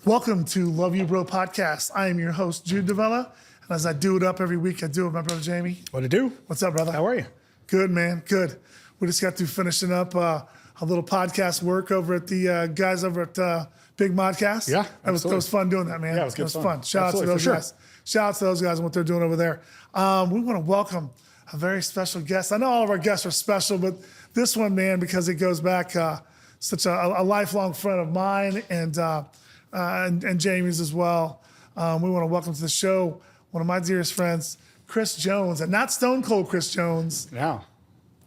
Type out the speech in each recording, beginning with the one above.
Welcome to Love You Bro podcast. I am your host, Jude Jamie. And as I do it up every week, I do it with my brother, Jamie. What to do? What's up, brother? How are you? Good, man. Good. We just got through finishing up a little podcast work over at the guys over at Big Modcast. Yeah, that was fun doing that, man. Yeah, it was good fun. Shout Absolutely, out to those guys. Shout out to those guys and what they're doing over there. We want to welcome a very special guest. I know all of our guests are special, but this one, man, because it goes back such a lifelong friend of mine and Jamie's as well. We want to welcome to the show one of my dearest friends, Chris Jones, and not Stone Cold Chris Jones. Yeah.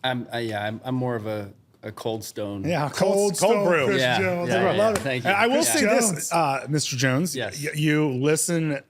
I'm more of a Cold Stone. Yeah, Cold brew. Chris Yeah, Jones. yeah, I love it. Thank you. And I will Chris say Jones. this, Mr. Jones. Yes. You listen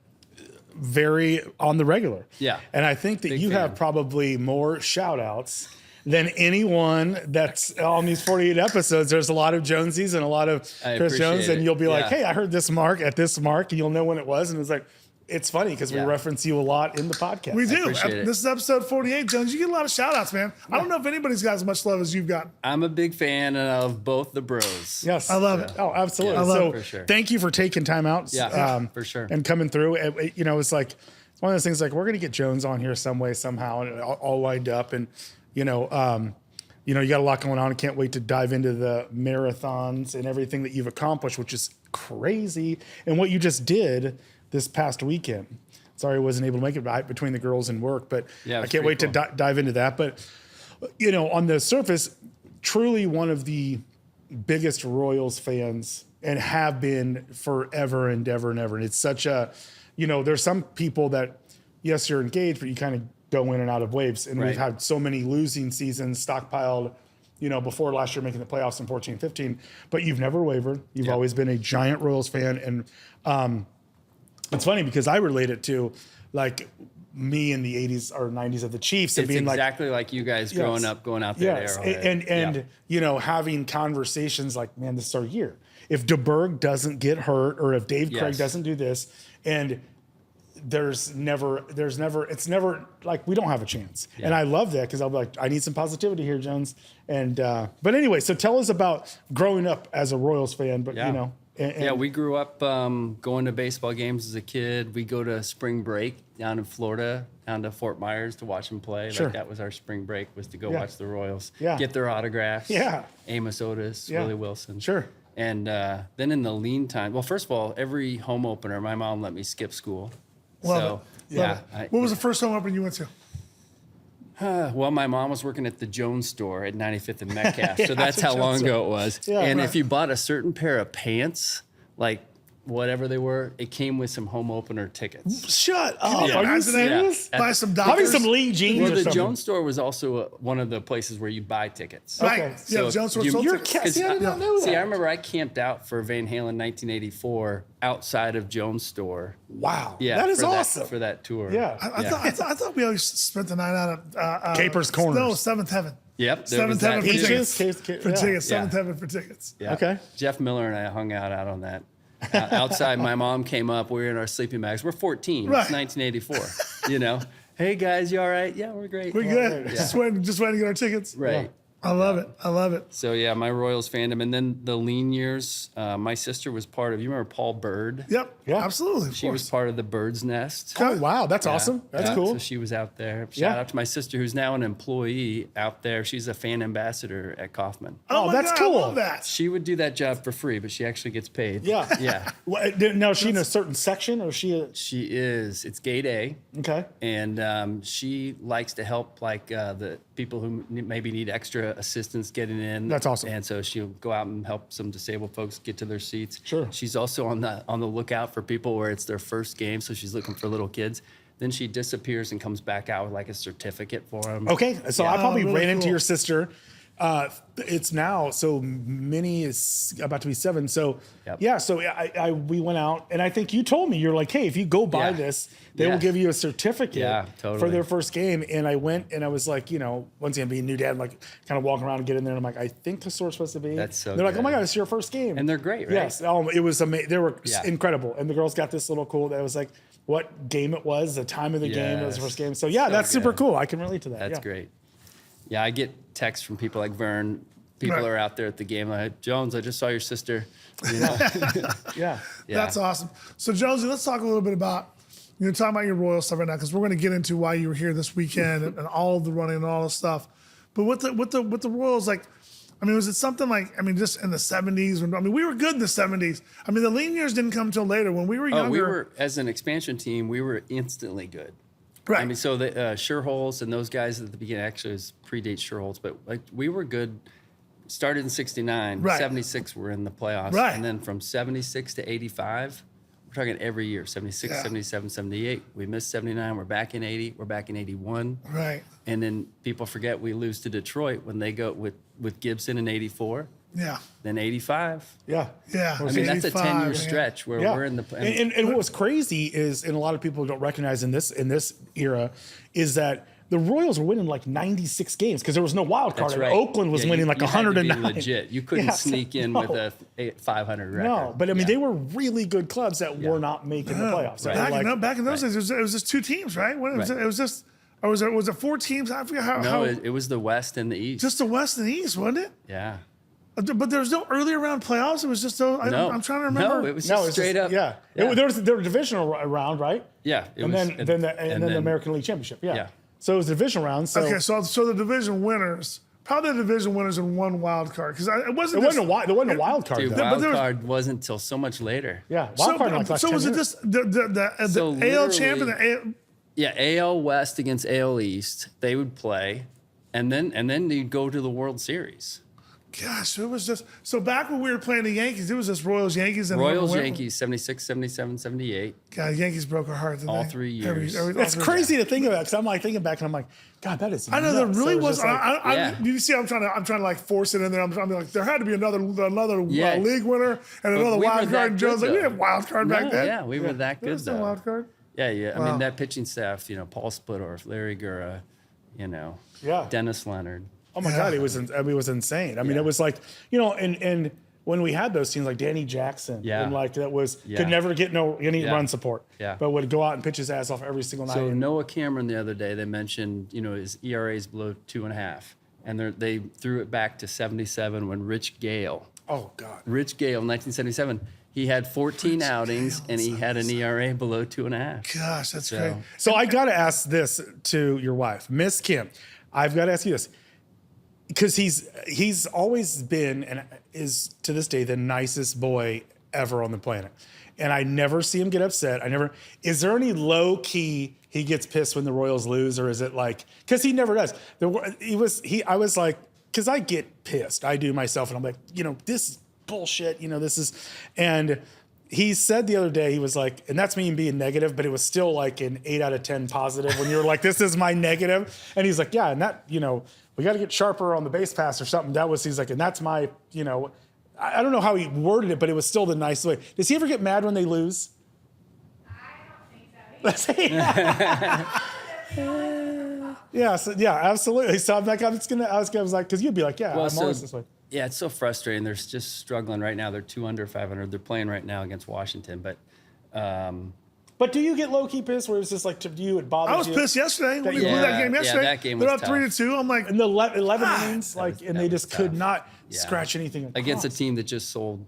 very on the regular. Yeah. And I think that Big you fan. have probably more shout outs than anyone that's on these 48 episodes. There's a lot of Jonesies and a lot of I Chris Jones. appreciate And it. you'll be like, Yeah. hey, I heard this mark at this mark, and you'll know when it was. And it's like, it's funny because we Yeah. reference you a lot in the podcast. We do. appreciate it. This is episode 48, Jones. You get a lot of shout outs, man. I don't know if anybody's got as much love as you've got. I'm a big fan of both the bros. Yes. I love it. Oh, absolutely. I love so it. For sure. Thank you for taking time out. Yeah, for sure. And coming through. You know, it's like, it's one of those things like, we're going to get Jones on here some way, somehow, and all lined up. And, you got a lot going on. I can't wait to dive into the marathons and everything that you've accomplished, which is crazy. And what you just did this past weekend. Sorry I wasn't able to make it between the girls and work, but Yeah, it I was can't wait pretty to dive into that. But, on the surface, truly one of the biggest Royals fans and have been forever and ever and ever. And it's such a, there's some people that, yes, you're engaged, but you kind of go in and out of waves. And Right. we've had so many losing seasons stockpiled, before last year making the playoffs in 14-15, but you've never wavered. You've Yeah. always been a giant Royals fan. And it's funny because I relate it to like me in the 80s or 90s of the Chiefs and It's being exactly like you guys growing up, going out there. yes, to Arrowhead. and having conversations like, man, this is our year. If DeBerg doesn't get hurt, or if Dave Craig Yes. doesn't do this, and it's never like we don't have a chance. Yeah. And I love that because I'll be like, I need some positivity here, Jones. And but anyway, so tell us about growing up as a Royals fan. But Yeah. and We grew up going to baseball games as a kid. We go to spring break down in Florida, down to Fort Myers to watch them play. Sure. Like that was our spring break, was to go Yeah. watch the Royals, Yeah. get their autographs. Yeah. Amos Otis, Yeah. Willie Wilson. Sure. And then in the lean time, well, first of all, every home opener, my mom let me skip school. Love so, it. Love it. What was the first home opener you went to? Well, my mom was working at the Jones store at 95th and Metcalf, so that's the how Jones long store. ago it was. Yeah, and right. if you bought a certain pair of pants, like whatever they were, it came with some home opener tickets. shut up. Yeah. Are you Imagine that. serious? Yeah. Buy some Having doctors. some lean jeans Well, or the something. Jones store was also one of the places where you buy tickets. Right. Okay. Yeah, So Jones you- sold You're tickets. See, I did not know that. See, I remember I camped out for Van Halen 1984 outside of Jones store. Wow. Yeah, That is for awesome. for that tour. Yeah. I thought we always spent the night out at Capers Corners. No, Seventh Heaven. Yep. There Seventh was that Heaven for too. tickets. For Yeah. tickets. Yeah. Seventh Heaven for tickets. Yeah. Okay. Jeff Miller and I hung out on that. Outside, my mom came up. We were in our sleeping bags. We're 14. Right. It's 1984. Hey guys, you all right? Yeah, we're great. We're good. Yeah. Just waiting to get our tickets. Right. I love it. I love it. So yeah, my Royals fandom, and then the lean years. My sister was part of. You remember Paul Bird? Yep. Yeah. Absolutely. She was part of the Bird's Nest. Oh, wow. That's awesome. That's Yeah, cool. So she was out there. Shout Yeah. out to my sister, who's now an employee out there. She's a fan ambassador at Kaufman. Oh, my that's God, cool. I love that. She would do that job for free, but she actually gets paid. Yeah. Yeah. Now, is she in a certain section or is she? She is. It's gate A. Okay. And she likes to help the people who maybe need extra assistance getting in. That's awesome. And so she'll go out and help some disabled folks get to their seats. Sure. She's also on the lookout for people where it's their first game, so she's looking for little kids. Then she disappears and comes back out with like a certificate for them. Okay. So I probably really ran into cool. your sister. It's now, so Minnie is about to be 7. So Yep. yeah, so we went out and I think you told me, you're like, hey, if you go buy Yeah. this, they Yeah. will give you a certificate Yeah, for totally. their first game. And I went and I was like, once again, being a new dad, like kind of walking around and get in there. And I'm like, I think the store's supposed to be. That's so They're like, oh my good. God, it's your first game. And they're great, right? Yes. It was amazing. They were Yeah. incredible. And the girls got this little cool, that was like what game it was, the time of the game, it was the Yes. first game. So yeah, So that's super good. cool. I can relate to that. That's yeah. great. Yeah, I get texts from people like Vern. People Right. are out there at the game like, Jones, I just saw your sister. You know? Yeah. Yeah. That's awesome. So Jonesy, let's talk a little bit about, talking about your Royal stuff right now, because we're going to get into why you were here this weekend and all of the running and all this stuff. But with the Royals, like, was it something like, just in the 70s? We were good in the 70s. The lean years didn't come until later. When we were younger. We were, as an expansion team, we were instantly good. Right. So the Sherholz and those guys at the beginning, actually, it predates Sherholz, but like we were good. Started in 69, Right. 76 we're in the playoffs. Right. And then from 76 to 85, we're talking every year, 76, Yeah. 77, 78. We missed 79, we're back in 80, we're back in 81. Right. And then people forget we lose to Detroit when they go with Gibson in 84, Yeah. then 85. Yeah. Yeah. That's a 85, 10-year man. stretch where Yeah. we're in the and what was crazy is, and a lot of people don't recognize in this era, is that the Royals were winning like 96 games because there was no wild card. That's And right. Oakland was Yeah, winning you- like you had to be 109. legit. You couldn't Yeah, sneak in with a 500 record. No, but Yeah. they were really good clubs that were not making the playoffs. Right? Back in those days, it was just two teams, right? Right. It was just, or was it 4 teams? I forget how. No, it was the West and the East. just the West and the East, wasn't it? Yeah. But there was no earlier round playoffs. It was just No. I'm trying to remember. No, it was No, just it's straight up. Yeah, Yeah. There was a divisional round, right? Yeah, it and was- then the American League Championship. Yeah. Yeah. So it was the division round. So Okay, so the division winners, probably the division winners in one wild card, because it wasn't. there wasn't a wild card. Dude, though. wild there was- card wasn't until so much later. Yeah, wild card in like last so 10 was it years. just the So AL champion? The Yeah, AL West against AL East, they would play, and then you'd go to the World Series. Gosh, it was just so back when we were playing the Yankees, it was just Royals, Yankees, and whoever Royals, went- Yankees, 76, 77, 78. God, Yankees broke our heart. didn't All they? 3 years. It's crazy to think about because I'm like thinking back and I'm like, God, that is. I know there nuts. really So it was. just like- Yeah. You see, I'm trying to like force it in there. I'm like, there had to be another Yeah. league winner and another we were wild that card. And Joe's good, like, we though. didn't have wild card back then. Yeah, we were that There good, was no though. wild card. Yeah. I Wow. mean, that pitching staff, Paul Splittorff, Larry Gura, Yeah. Dennis Leonard. Oh my God, it was insane. Yeah. It was like, and when we had those teams like Danny Jackson, Yeah. and like that was Yeah. could never get any Yeah. run support, Yeah. but would go out and pitch his ass off every single night. So and- Noah Cameron the other day, they mentioned, his ERA is below 2.5. And they threw it back to 77 when Rich Gale, oh God, 1977, he had 14 outings and he had an ERA below 2.5. Gosh, that's So- great. So I got to ask this to your wife, Miss Kim. I've got to ask you this because he's always been and is to this day the nicest boy ever on the planet, and I never see him get upset. Is there any low key he gets pissed when the Royals lose, or is it like because he never does? I was like because I get pissed. I do myself, and I'm like this is bullshit. This is and. He said the other day, he was like, and that's me being negative, but it was still like an 8 out of 10 positive when you were like, this is my negative. And he's like, yeah, and that, we got to get sharper on the base pass or something. He's like, and that's my, I don't know how he worded it, but it was still the nice way. Does he ever get mad when they lose? I don't think so. Yeah, absolutely. So I'm like, I was like, because you'd be like, yeah, Well, I'm always this way. Yeah, it's so frustrating. They're just struggling right now. They're 2 under 500. They're playing right now against Washington, but But do you get low key pissed where it's just like to you it bothers I was you? pissed yesterday when we blew Yeah, that game yeah, yesterday. that game They're was up 3-2. I'm like, In the 11 innings, was- and that they was just could tough. not Yeah. scratch anything against a across. team that just sold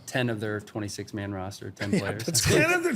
10 of their 26-man roster, 10 players.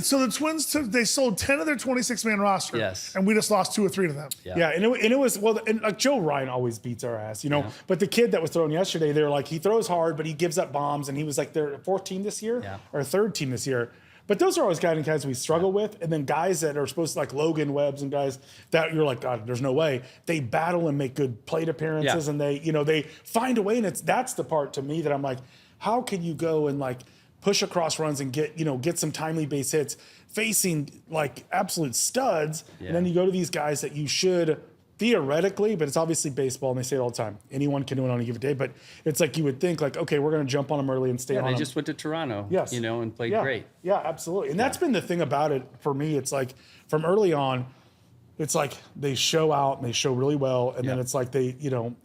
so the Twins they sold 10 of their 26-man roster. Yes. And we just lost 2 or 3 to them. Yeah, and it was and like Joe Ryan always beats our ass, But the kid that was throwing yesterday, they're like he throws hard, but he gives up bombs, and he was like their 4th team this year Yeah. or 3rd team this year. But those are always guys we struggle with, and then guys that are supposed to like Logan Webbs and guys that you're like, God, there's no way they battle and make good plate appearances, Yeah. and they find a way, and that's the part to me that I'm like, how can you go and like push across runs and get some timely base hits facing like absolute studs, and then you go to these guys that you should theoretically, but it's obviously baseball and they say it all the time. Anyone can do it on a given day, but it's like you would think like, okay, we're going to jump on them early and stay on They them. just went to Toronto, Yes. and played yeah. great. Yeah, absolutely. And that's been the thing about it for me. It's like from early on, it's like they show out and they show really well. And then Yeah. it's like they,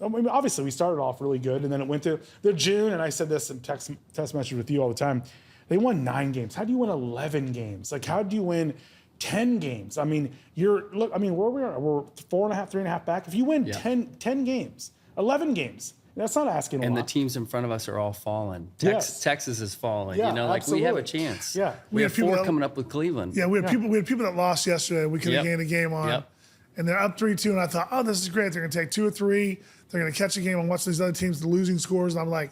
obviously we started off really good and then it went to the June. And I said this in text message with you all the time. They won 9 games. How do you win 11 games? Like, how do you win 10 games? I mean, where we are, we're 4.5, 3.5 back. If you win 10 games, 11 games, That's not asking a And lot. the teams in front of us are all falling. Yes. Texas is falling. Yeah, You know, like we have a absolutely. chance. Yeah. We have have people 4 that- coming up with Cleveland. Yeah, we had people that lost yesterday. We could have Yep. gained a game on, Yep. and they're up 3-2. And I thought, oh, this is great. They're going to take 2 or 3. They're going to catch a game and watch these other teams, the losing scores. And I'm like,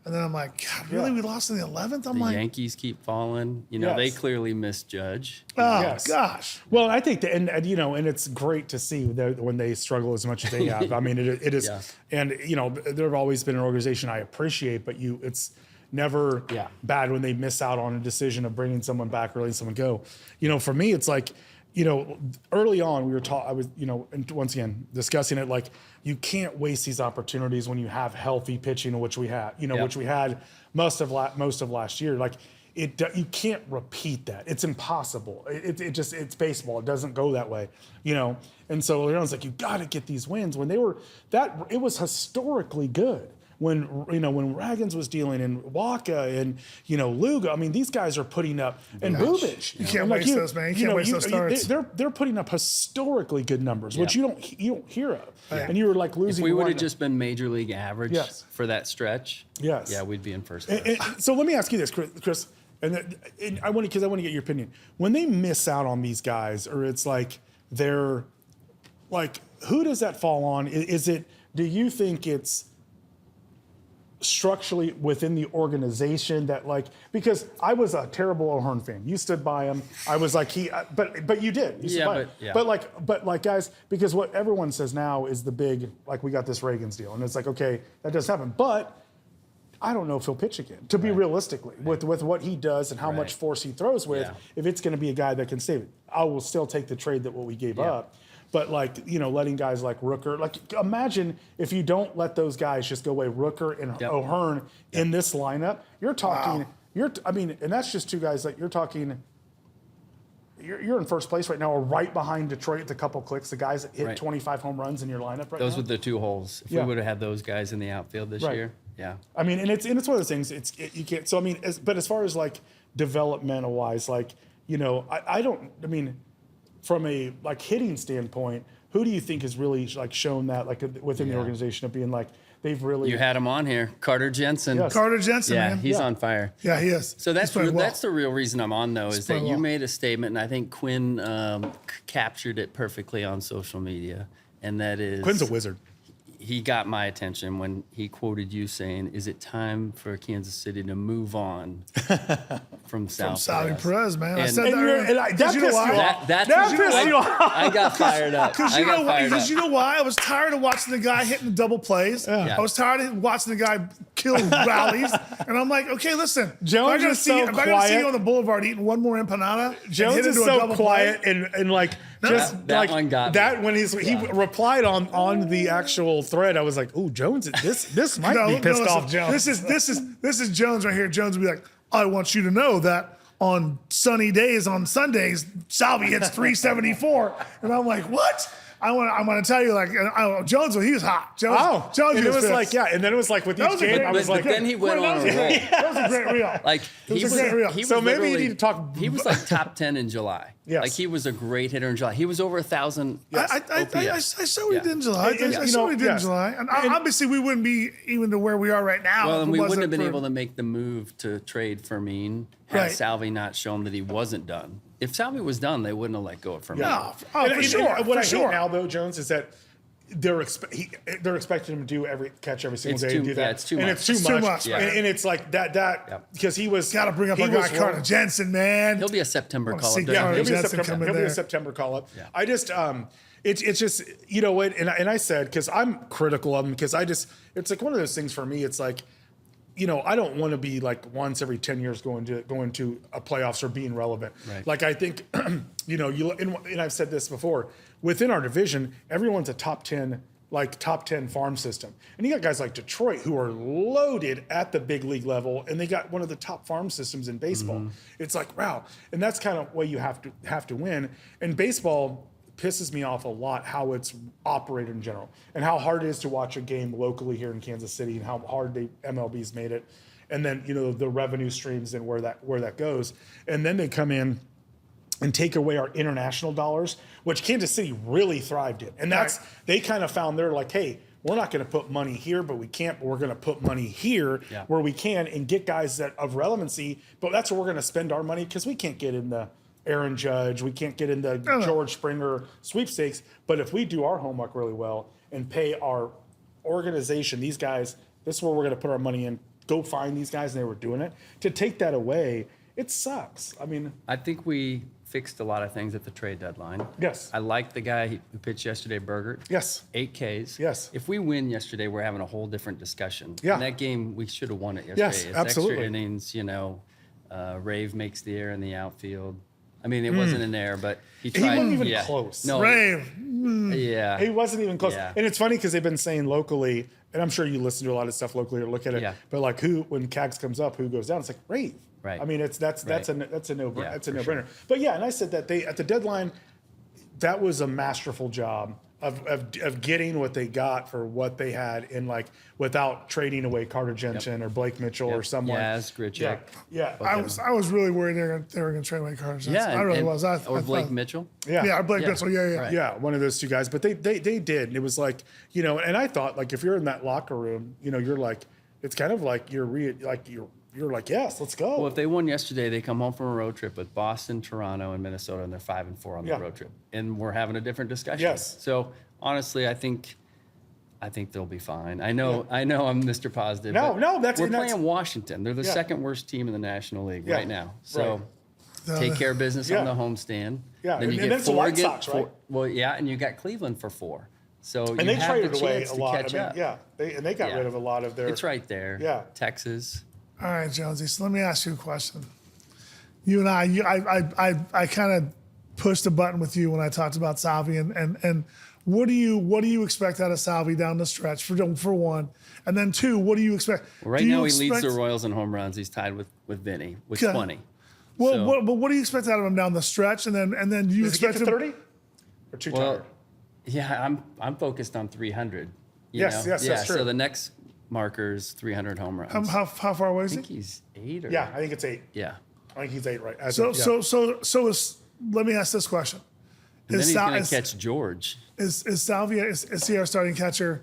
God, really? Yeah. We lost in the 11th? I'm The like, Yankees keep falling. You know, they Yes. clearly misjudge. oh Yes. gosh. Well, I think that, and and it's great to see when they struggle as much as they have. I mean, it is, Yeah. and they've always been an organization I appreciate, but it's never Yeah. bad when they miss out on a decision of bringing someone back or letting someone go. For me, it's like, early on we were taught, I was, and once again discussing it, like you can't waste these opportunities when you have healthy pitching, which we had, which we had most of last year. Like you can't repeat that. It's impossible. It's baseball. It doesn't go that way, And so it's like, you got to get these wins when it was historically good. When Raggins was dealing and Waka and Luga, I mean these guys are putting up and Bubich. You can't waste those, man. You can't waste those starts. They're putting up historically good numbers, which you don't hear of. Right. And you were like If losing. we would one- have just been major league average Yes. for that stretch, Yes. yeah, we'd be in first place. So let me ask you this, Chris, and I want to get your opinion. When they miss out on these guys, or it's like they're like, who does that fall on? Is it? Do you think it's structurally within the organization that because I was a terrible O'Hearn fan. You stood by him. I was like but you did. You stood by him. But guys, because what everyone says now is the big we got this Reagan's deal, and it's like okay that does happen, but I don't know if he'll pitch again. To be realistically, with what he does and how much force he throws with, if it's going to be a guy that can save it, I will still take the trade that what we gave up. But letting guys like Rooker, imagine if you don't let those guys just go away, Rooker and O'Hearn in this lineup. You're talking, and that's just 2 guys that you're talking. You're in first place right now, or right behind Detroit with a couple clicks. The guys that hit 25 home runs in your lineup right now. Those were the 2 holes. If we would have had those guys in the outfield this year, yeah. I mean, and it's one of those things. You can't. So I mean, but as far as developmental wise, I don't. I mean, from a hitting standpoint, who do you think has really shown that within the organization of being they've really? You had him on here, Carter Jensen. Yes. Carter Jensen, Yeah, man. he's on fire. Yeah, he is. So that's He's playing well. that's the real reason I'm on though, is that playing you well. made a statement, and I think Quinn captured it perfectly on social media, and that is Quinn's a wizard. He got my attention when he quoted you saying, "Is it time for Kansas City to move on from Sal Salvi Perez?" Perez, man. I And- said and that you're- earlier. and I- that You know pissed why? you off. That's That what- pissed you off. I got fired up. Because you know why? I was tired of watching the guy hitting the double plays. Yeah. I was tired of watching the guy kill rallies. And I'm like, okay, listen. Jones is so if I gotta see quiet. you on the boulevard eating one more empanada, and Jones hit is into a so double quiet play, and just That one got me. that when he replied on the actual thread, I was like, "Ooh, Jones, this might be pissed listen, off, Jones." This is Jones right here. Jones will be like, I want you to know that on sunny days, on Sundays, Salvi hits 374. And I'm like, what? I want to tell you, Jones, he was hot. Jones, and it was pissed. and then it was with That each was a game, great- I was But like, then he went on a roll. That was a great reel. Like It was a great reel. he was So maybe you literally- need to talk- He was top 10 in July. Yes. Like he was a great hitter in July. He was over 1,000. I saw what he Yeah. did in July. I saw what he did in July. And obviously, we wouldn't be even to where we are right now. Well, if and it we wouldn't wasn't have been for- able to make the move to trade Fermin had Right. Salvi not shown that he wasn't done. If Salvi was done, they wouldn't have let go of Fermin. No, And for sure. what I for sure. hate now, though, Jones, is that they're expecting him to do catch every single It's day too- and do that. yeah, it's too and much. it's too It's too much. much, Yeah. And it's like that because he was Got to bring up he our guy was Carter wrong. Jensen, man. He'll be a September wanna call see up. Carter He'll be a Jensen September. coming He'll be a there. September call up. I just it's just what and I said because I'm critical of him because it's like one of those things for me. It's like I don't want to be like once every 10 years going to a playoffs or being relevant. Right. Like I think and I've said this before within our division, everyone's a top 10 farm system. And you got guys like Detroit who are loaded at the big league level, and they got one of the top farm systems in baseball. Mm-hmm. It's like, wow. And that's kind of way you have to win. And baseball pisses me off a lot how it's operated in general and how hard it is to watch a game locally here in Kansas City and how hard MLB's made it. And then, the revenue streams and where that goes. And then they come in and take away our international dollars, which Kansas City really thrived in. And they kind of found they're like, hey, we're not going to put money here, but we can't. But we're going to put money here Yeah. where we can and get guys that of relevancy. But that's where we're going to spend our money because we can't get in the Aaron Judge, we can't get in the George Springer sweepstakes. But if we do our homework really well and pay our organization, these guys, this is where we're going to put our money in. Go find these guys, and they were doing it. To take that away, it sucks. I mean, I think we fixed a lot of things at the trade deadline. yes. I liked the guy who pitched yesterday, Bergert. Yes. 8 Ks. Yes. If we win yesterday, we're having a whole different discussion. Yeah. In that game, we should have won it yesterday. Yes, It's absolutely. extra innings, Rave makes the air in the outfield. I mean, it wasn't an error, but he tried. wasn't even close. No. Rave. Yeah. He wasn't even close. Yeah. And it's funny because they've been saying locally, and I'm sure you listen to a lot of stuff locally or look at it. Yeah. But like when Cags comes up, who goes down? It's like Rave. Right. I mean, that's Right. a no Yeah, that's a for no brainer. sure. But yeah, and I said that they at the deadline, that was a masterful job of getting what they got for what they had in like without trading away Carter Jensen or Blake Mitchell or someone. Yaz, Grichuk. Yeah. I was really worried they were going to trade away Carter Johnson. Yeah. I really and- was. or I Blake thought- Mitchell. Yeah, Blake Yeah. Mitchell. Yeah. Right. Yeah, one of those two guys. But they did. And it was like, and I thought like if you're in that locker room, you're like, it's kind of like you're like, yes, let's go. Well, if they won yesterday, they come home from a road trip with Boston, Toronto, and Minnesota, and they're 5-4 on the Yeah. road trip, and we're having a different discussion. Yes. So honestly, I think they'll be fine. I know I'm Mr. Positive. No, but no, that's- we're and that's- playing Washington. They're the Yeah. second worst team in the National League Yeah. right now. So right. take care of business Yeah. on the homestand. Yeah, Then you and get that's the four. White Sox, right? Well, yeah, and you got Cleveland for 4. So and you they have traded the away chance a to lot. catch up. They got Yeah. rid of a lot of their. It's right there. Yeah. Texas. All right, Jonesy. So let me ask you a question. You and I kind of pushed a button with you when I talked about Salvi, and what do you expect out of Salvi down the stretch for one, and then two, what do you expect? Well, right Do you now, he leads expect- the Royals in home runs. He's tied with Vinny with Okay. 20. Well, So- but what do you expect out of him down the stretch, and then do you Does he get expect to him? 30 or too Well, tired? yeah, I'm focused on 300. Yes, yes, that's true. So the next marker is 300 home runs. How far away is I think he? he's 8 or Yeah, I think it's 8. yeah. I think he's 8 right. As So of- yeah. so is. Let me ask this question: And then Is he's Sal- going to catch George. is Salvia is he our starting catcher?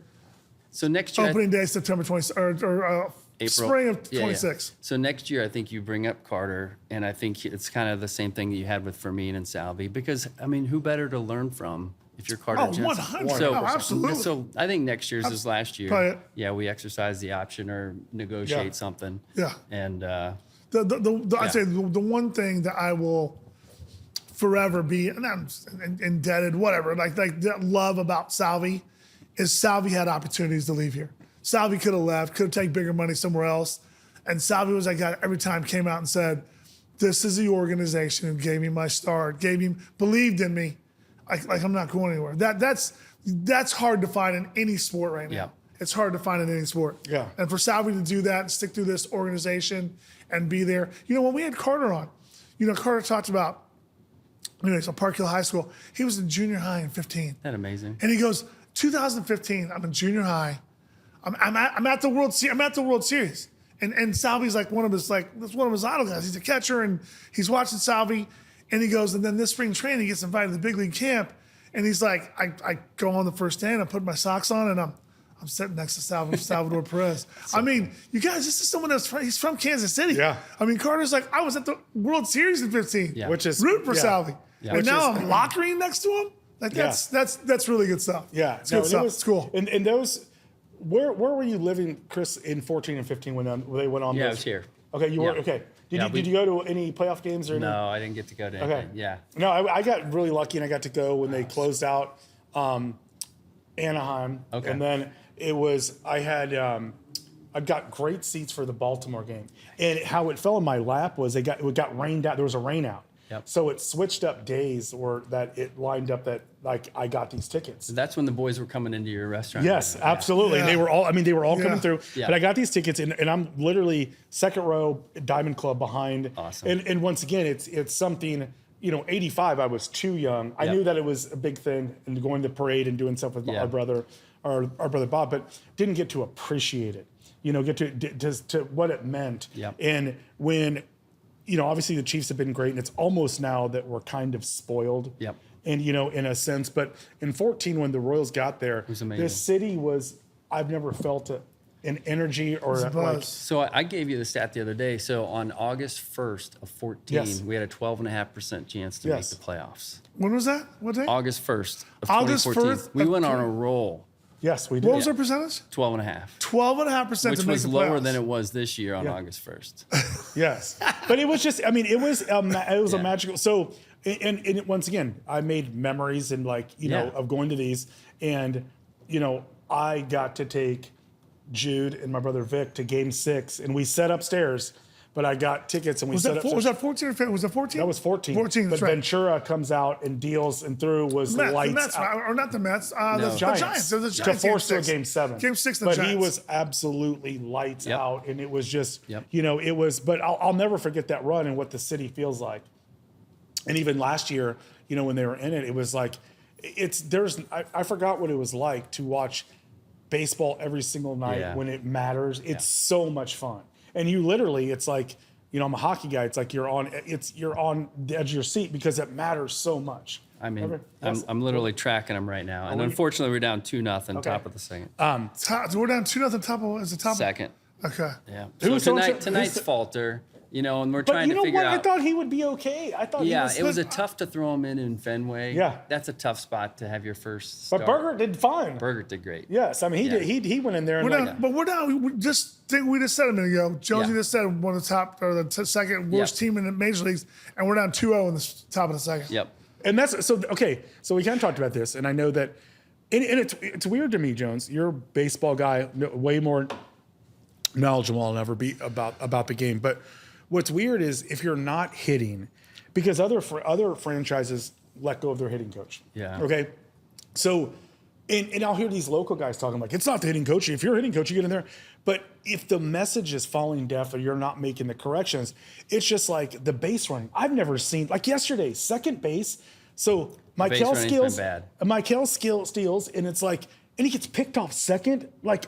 So next year, Opening day September 20 or April. spring of Yeah, yeah. 26. So next year, I think you bring up Carter, and I think it's kind of the same thing that you had with Fermin and Salvi, because I mean, who better to learn from if you're Carter Oh, Jensen? 100. So, Oh, absolutely. So I think next year's is last year. Probably- Yeah, we exercise the option or negotiate Yeah. something. Yeah. And I'd say the one thing that I will forever be, and I'm indebted, whatever, like that love about Salvi is Salvi had opportunities to leave here. Salvi could have left, could have taken bigger money somewhere else. And Salvi was that guy every time came out and said, this is the organization who gave me my start, believed in me. Like I'm not going anywhere. That's hard to find in any sport right now. Yeah. It's hard to find in any sport. Yeah. And for Salvi to do that and stick through this organization and be there. When we had Carter on, Carter talked about, he's at Park Hill High School. He was in junior high in 15. isn't that amazing? And he goes, 2015, I'm in junior high. I'm at the World Series. I'm at the World Series. And Salvi's that's one of his idol guys. He's a catcher and he's watching Salvi. And he goes, and then this spring training, he gets invited to the big league camp. And he's like, I go on the first day and I put my socks on and I'm sitting next to Salvador Perez. I mean, you guys, this is someone he's from Kansas City. Yeah. I mean, Carter's like, I was at the World Series in 15. Yeah. Which is Rooting for yeah. Salvi. Yeah. And Which now I'm lockering next to him. Like that's really good stuff. Yeah, It's good stuff. It's cool. And those, where were you living, Chris, in 14 and 15 when they went on? Yeah, I those? was here. Okay, you were Yeah. okay. Did Yeah, did you go to any playoff games or any? No, I didn't get to go to Okay. anything. Yeah. No, I got really lucky and I got to go when they closed out Anaheim. Okay. And then I got great seats for the Baltimore game. And how it fell in my lap was it got rained out. There was a rain out. Yep. So it switched up days or that it lined up that like I got these tickets. That's when the boys were coming into your restaurant. Yes, Yeah. absolutely. Yeah. And they were all coming through. Yeah. But I got these tickets and I'm literally second row Diamond Club behind. Awesome. And once again, it's something, 85, I was too young. I Yep. knew that it was a big thing and going to the parade and doing stuff with Yeah. our brother Bob, but didn't get to appreciate it. Get to what it meant. Yep. And when, obviously the Chiefs have been great and it's almost now that we're kind of spoiled. Yep. And, in a sense, but in 14, when the Royals got there, was amazing. the city was I've never felt an energy or It's a like, buzz. So I gave you the stat the other day. So on August 1st of 14, Yes. we had a 12.5% chance to Yes. make the playoffs. When was that? What day? August 1st of August 2014. 1st We of went on a 20 roll, yes, we did. What was our percentage? 12.5, 12.5% which to make was the lower playoffs. than it was this year on Yeah. August 1st. Yes, but it was just. I mean, it was a Yeah. magical. So, and once again, I made memories and like know Yeah. of going to these, and I got to take Jude and my brother Vic to Game 6, and we sat upstairs. But I got tickets, and we Was set that, upstairs. was that 14 or 15? Was it 14? That was 14. 14, But that's right. Ventura comes out and deals and through was Mets, lights the Mets, out. right? Or not the Mets. The No. Giants. They're the To Giants. force to a Game Game 7. Game 6, the but Giants. he was absolutely lights Yep. out, and it was just, Yep. it was. But I'll never forget that run and what the city feels like. And even last year, when they were in it, it was like, I forgot what it was like to watch baseball every single night Yeah. when it matters. It's so much fun, and you literally, it's like. I'm a hockey guy. It's like you're on the edge of your seat because it matters so much. I mean, Remember? Yes. I'm literally tracking them right now. And we- unfortunately, we're down 2-0, Okay. top of the second. We're down 2-0 top of, is the top? Second. Okay. Yeah. Who So was tonight's who's- falter, and we're But trying you to know figure what? I out. thought he would be okay. I thought Yeah, he it was. was a tough to throw him in Fenway. Yeah. That's a tough spot to have your first But start. Berger did fine. Berger did great. Yes, I mean he Yeah. did. He went in there and We're like, down, but we're down. We just said a minute ago. Jonesy Yeah. just said one of the top or the second worst Yep. team in the major leagues, and we're down 2-0 in the top of the second. Yep. and that's so okay. So we kind of talked about this, and I know that, and it's weird to me, Jones. You're a baseball guy, way more knowledgeable than I'll ever be about the game. But what's weird is if you're not hitting, because other franchises let go of their hitting coach. Yeah. Okay. So, and I'll hear these local guys talking like, it's not the hitting coach. If you're a hitting coach, you get in there. But if the message is falling deaf or you're not making the corrections, it's just like the base running. I've never seen, like yesterday, second base. So Michael running's steals, been bad. Michael steals, and it's like, and he gets picked off second. Like,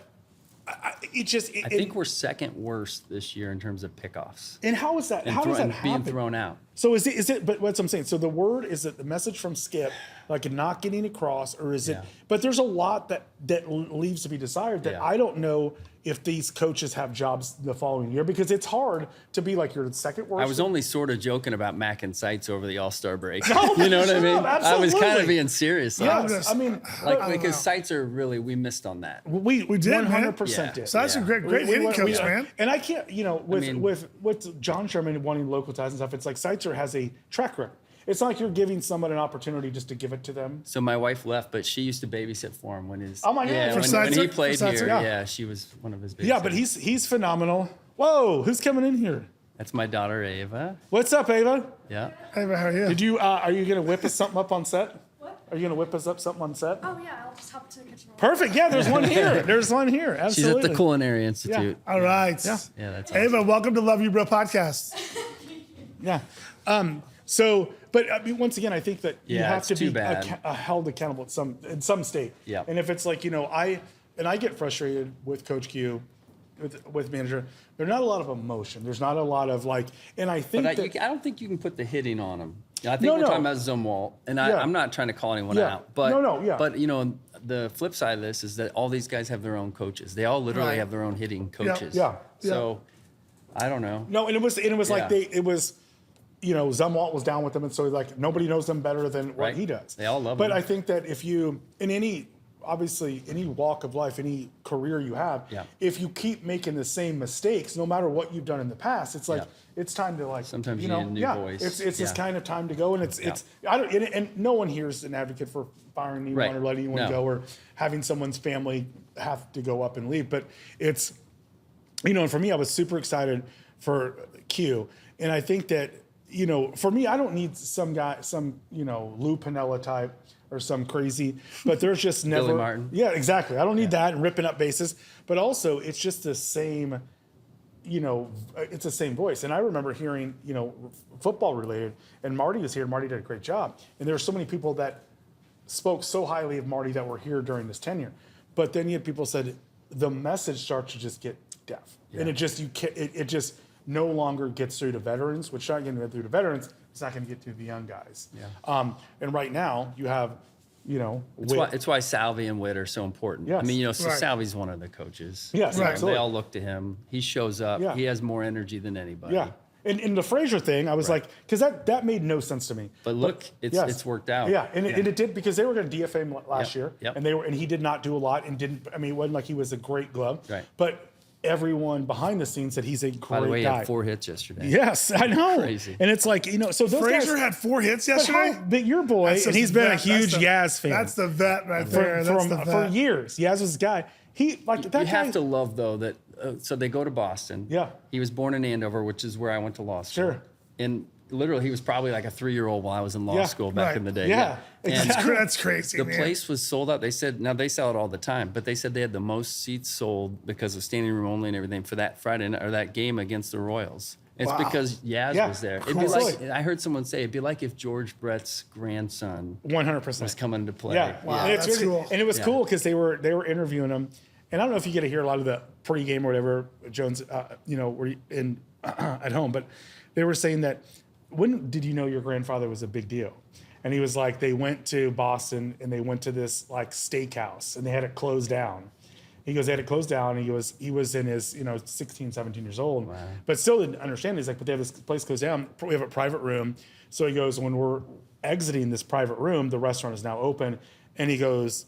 it just. I think we're second worst this year in terms of pickoffs. And how is that? And How does that and being happen? thrown out. So is it? But what's I'm saying? So the word is that the message from Skip, like not getting across, or is it? Yeah. But there's a lot that leaves to be desired. That Yeah. I don't know if these coaches have jobs the following year because it's hard to be like you're the second worst. I was only sort of joking about Mac and Sights over the All-Star break. No, you know what I shut mean? up, I was kind absolutely. of being serious. Yes, I mean, Because Sights are really, we missed on that. we did, man. 100% Yeah. did. So that's a Yeah. great hitting coach, man. And I can't, with mean- with John Sherman wanting local ties and stuff, it's like Seitzer has a track record. It's not like you're giving someone an opportunity just to give it to them. So my wife left, but she used to babysit for him when his Oh my God. yeah, For when Sights, he for played Sights, here. yeah. Yeah, she was one of his babysitters. Yeah, but he's phenomenal. Whoa, who's coming in here? That's my daughter Ava. What's up, Ava? Yeah. Hey, man, how are you? Did you are you gonna whip us something up on set? What? Are you gonna whip us up something on set? Oh yeah, I'll just hop to the kitchen. Perfect. Yeah, there's one here. There's one here. She's Absolutely. at the Culinary Institute. All right. Yeah. Yeah, that's awesome. Ava, welcome to Love You Bro podcast. Yeah. But I mean, once again, I think that you Yeah, have it's to too be bad. held accountable in some state. Yeah. And if it's like I get frustrated with Coach Q, with manager. There's not a lot of emotion. There's not a lot of like, and I think But that I don't think you can put the hitting on him. I think No, we're no. talking about Zumwalt, and Yeah. I'm not trying to call anyone Yeah. out. But No, yeah. But the flip side of this is that all these guys have their own coaches. They all literally Right. have their own hitting coaches. Yeah. So I don't know. no, and it was like Yeah. Zumwalt was down with them, and so like nobody knows them better than what Right. he does. They all love But him. I think that if you obviously any walk of life, any career you have, Yeah. if you keep making the same mistakes, no matter what you've done in the past, it's like Yeah. it's time to like Sometimes you know, need a new yeah, voice. It's this Yeah. kind of time to go, and it's I don't and no one here is an advocate for firing anyone Right. or letting anyone No. go or having someone's family have to go up and leave, but it's and for me, I was super excited for Q, and I think that for me, I don't need some guy, Lou Piniella type or some crazy, but there's just never. Billy Martin. Yeah, exactly. I don't need that and ripping up bases, but also it's just the same. It's the same voice, and I remember hearing football related, and Marty was here. And Marty did a great job, and there were so many people that spoke so highly of Marty that were here during this tenure, but then you had people said the message starts to just get deaf, and it just no longer gets through to veterans, which not getting through to veterans, it's not going to get through the young guys. Yeah. And right now you have It's why Salvi and Witt are so important. Yes. I mean, so Right. Salvi's one of the coaches. Yes, You know, absolutely. They all look to him. He shows up. Yeah. He has more energy than anybody. Yeah. And in the Frazier thing, I was like, because that made no sense to me. But look, it's worked out. Yeah, and it did, because they were going to DFA him last year, Yep. and he did not do a lot and didn't. I mean, it wasn't like he was a great glove, Right. But everyone behind the scenes said he's a great By the way, he guy. had 4 hits yesterday. Yes, I know. Crazy. And it's like, so those Frazier guys. had 4 hits But yesterday. but your boy, That's and just he's been a vet. huge That's Yaz fan. That's the vet right there. That's the for vet. years. Yaz was his guy. He like that You guy. have to love, though, that so they go to Boston. Yeah. He was born in Andover, which is where I went to law school. Sure. And literally, he was probably like a 3-year-old while I was in law Yeah. school back Right. in the day. Yeah. And Exactly. That's crazy. the man. place was sold out. They said, now they sell it all the time, but they said they had the most seats sold because of standing room only and everything for that Friday night, or that game against the Royals. It's Wow. because Yaz Yeah. was there. It'd Cool. be like, Absolutely. I heard someone say, it'd be like if George Brett's grandson 100% was coming to play. Yeah, Wow, and it's that's really- cool. And it was Yeah. cool because they were interviewing him, and I don't know if you get to hear a lot of the pregame or whatever, Jones, were in at home, but they were saying that, when did you know your grandfather was a big deal? And he was like, they went to Boston and they went to this like steakhouse and they had it closed down. He goes, they had it closed down. And he was in his 16, 17 years old, but still didn't understand. He's like, but they have this place closed down. We have a private room. So he goes, when we're exiting this private room, the restaurant is now open, and he goes,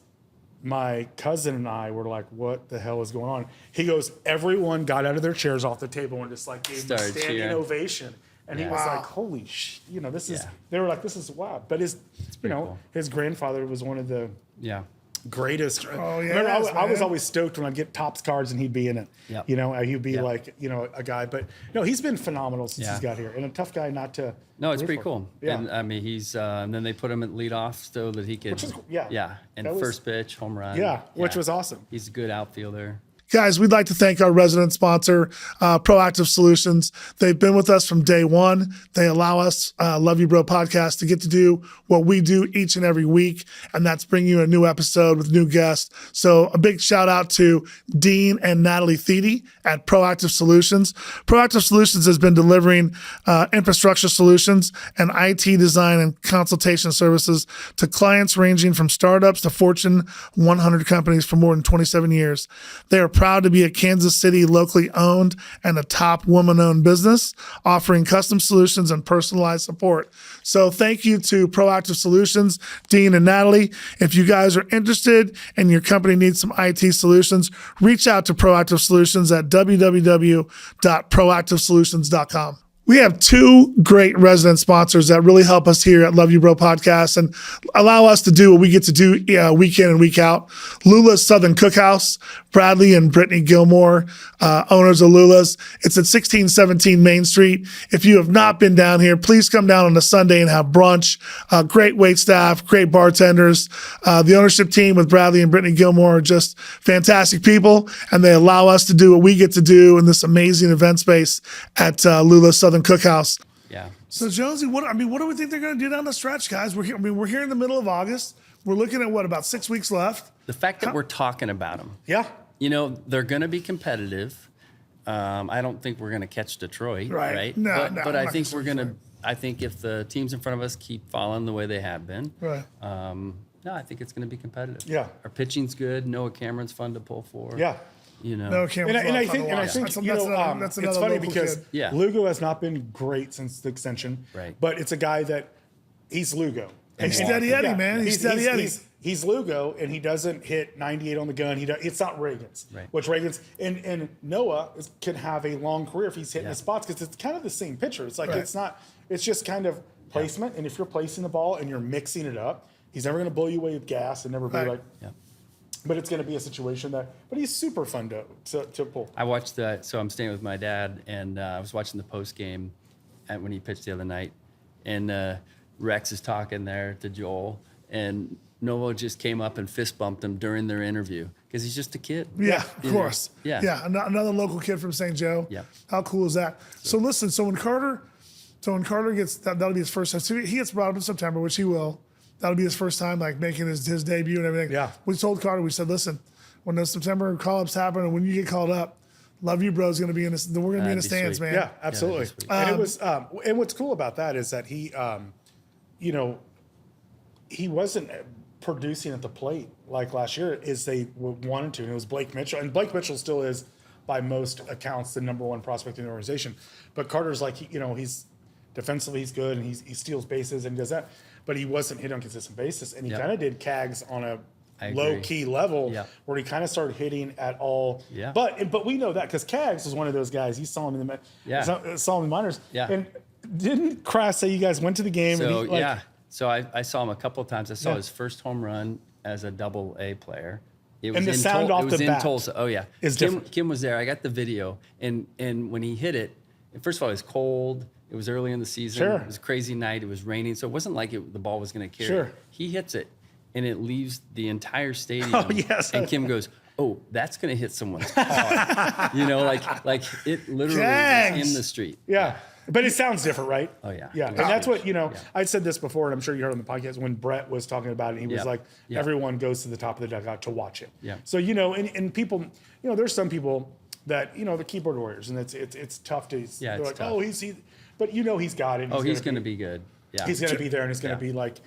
my cousin and I were like, what the hell is going on? He goes, everyone got out of their chairs off the table and just like gave him a Started standing cheering. ovation. And he Yeah. was Wow. like, holy this is, Yeah. they were like, this is wow. But his, cool. his grandfather was one of the Yeah. greatest. Oh, Remember, yes, I was man. always stoked when I'd get Topps cards and he'd be in it. Yep. He'd be Yep. like, a guy. But no, he's been phenomenal since Yeah. he's got here, and a tough guy not to. No, it's root pretty for. cool. Yeah. And I mean, he's and then they put him at leadoff so that he could. Which is- yeah. Yeah. And That was- first pitch, home run. Yeah, which was awesome. He's a good outfielder. Guys, we'd like to thank our resident sponsor, Proactive Solutions. They've been with us from day one. They allow us, Love You Bro podcast, to get to do what we do each and every week, and that's bring you a new episode with new guests. So a big shout out to Dean and Natalie Thede at Proactive Solutions. Proactive Solutions has been delivering infrastructure solutions and IT design and consultation services to clients ranging from startups to Fortune 100 companies for more than 27 years. They are proud to be a Kansas City locally owned and a top woman-owned business, offering custom solutions and personalized support. So thank you to Proactive Solutions, Dean and Natalie. If you guys are interested and your company needs some IT solutions, reach out to Proactive Solutions at www.proactivesolutions.com. We have 2 great resident sponsors that really help us here at Love You Bro Podcast and allow us to do what we get to do week in and week out. Lula's Southern Cookhouse, Bradley and Brittany Gilmore, owners of Lula's. It's at 1617 Main Street. If you have not been down here, please come down on a Sunday and have brunch. Great wait staff, great bartenders. The ownership team with Bradley and Brittany Gilmore are just fantastic people, and they allow us to do what we get to do in this amazing event space at Lula's Southern Cookhouse. Yeah. So Jonesy, what do we think they're going to do down the stretch, guys? We're here. We're here in the middle of August. We're looking at about 6 weeks left. The fact that we're talking about them, Yeah. they're going to be competitive. I don't think we're going to catch Detroit, Right. right? No, but, no, but I'm I not think gonna we're say going to. I think if the teams in front of us keep falling the way they have been, Right. no, I think it's going to be competitive. Yeah. Our pitching's good. Noah Cameron's fun to pull for. Yeah. No, Cameron's And I a lot of fun think, to and I watch. think That's it's another funny local because kid. Yeah. Lugo has not been great since the extension. Right. But it's a guy that he's Lugo. He's Steady Eddie, man. He's Steady Eddie. He's Lugo, and he doesn't hit 98 on the gun. It's not Reagan's. Right. Which Reagan's and Noah can have a long career if he's hitting the spots because it's kind of the same pitcher. It's like Right. it's not. It's just kind of placement. And if you're placing the ball and you're mixing it up, he's never going to blow you away with gas and never be Right. like. Yeah. But it's going to be a situation but he's super fun to pull. I watched so I'm staying with my dad, and I was watching the post game when he pitched the other night, and Rex is talking there to Joel, and Noah just came up and fist bumped him during their interview because he's just a kid. Yeah, of course. Yeah. Yeah. Another local kid from St. Joe. Yeah. How cool is that? So listen, when Carter gets that'll be his first time. So he gets brought up in September, which he will. That'll be his first time making his debut and everything. Yeah. We told Carter, we said, listen, when those September call-ups happen and when you get called up, Love You Bro is going to be in this. We're going to be in the That'd be stands, sweet. man. Yeah, absolutely. sweet. And it was, and what's cool about that is that he, he wasn't producing at the plate like last year as they wanted to. And it was Blake Mitchell. And Blake Mitchell still is, by most accounts, the number one prospect in the organization. But Carter's like, he's defensively, he's good, and he steals bases and does that. But he wasn't hit on consistent basis. And he kind of did Cags on a low-key level where he kind of started hitting at all. Yeah. But we know that because Cags was one of those guys. He saw him in the minors. Yeah. And didn't Crass say you guys went to the game? So, and he, So I saw him a couple of times. I saw his first home run as a Double-A player. It was And the in sound off it was the in bat Tulsa. Oh, yeah. is different. Kim was there. I got the video. And when he hit it, first of all, it was cold. It was early in the season. Sure. It was a crazy night. It was raining. So it wasn't like the ball was going to carry. Sure. He hits it, and it leaves the entire stadium. Oh, yes. And Kim goes, oh, that's going to hit someone's car. like it literally was in the street. Yeah. But it sounds different, right? Oh, yeah. Yeah. And that's what, I said this before, and I'm sure you heard on the podcast when Brett was talking about it. He was like, everyone goes to the top of the dugout to watch it. Yeah. So, and people, there's some people that, the keyboard warriors, and it's tough to, they're it's like, tough. oh, but he's got it. He's going to be good. Yeah. He's going to be there, and he's going to be like,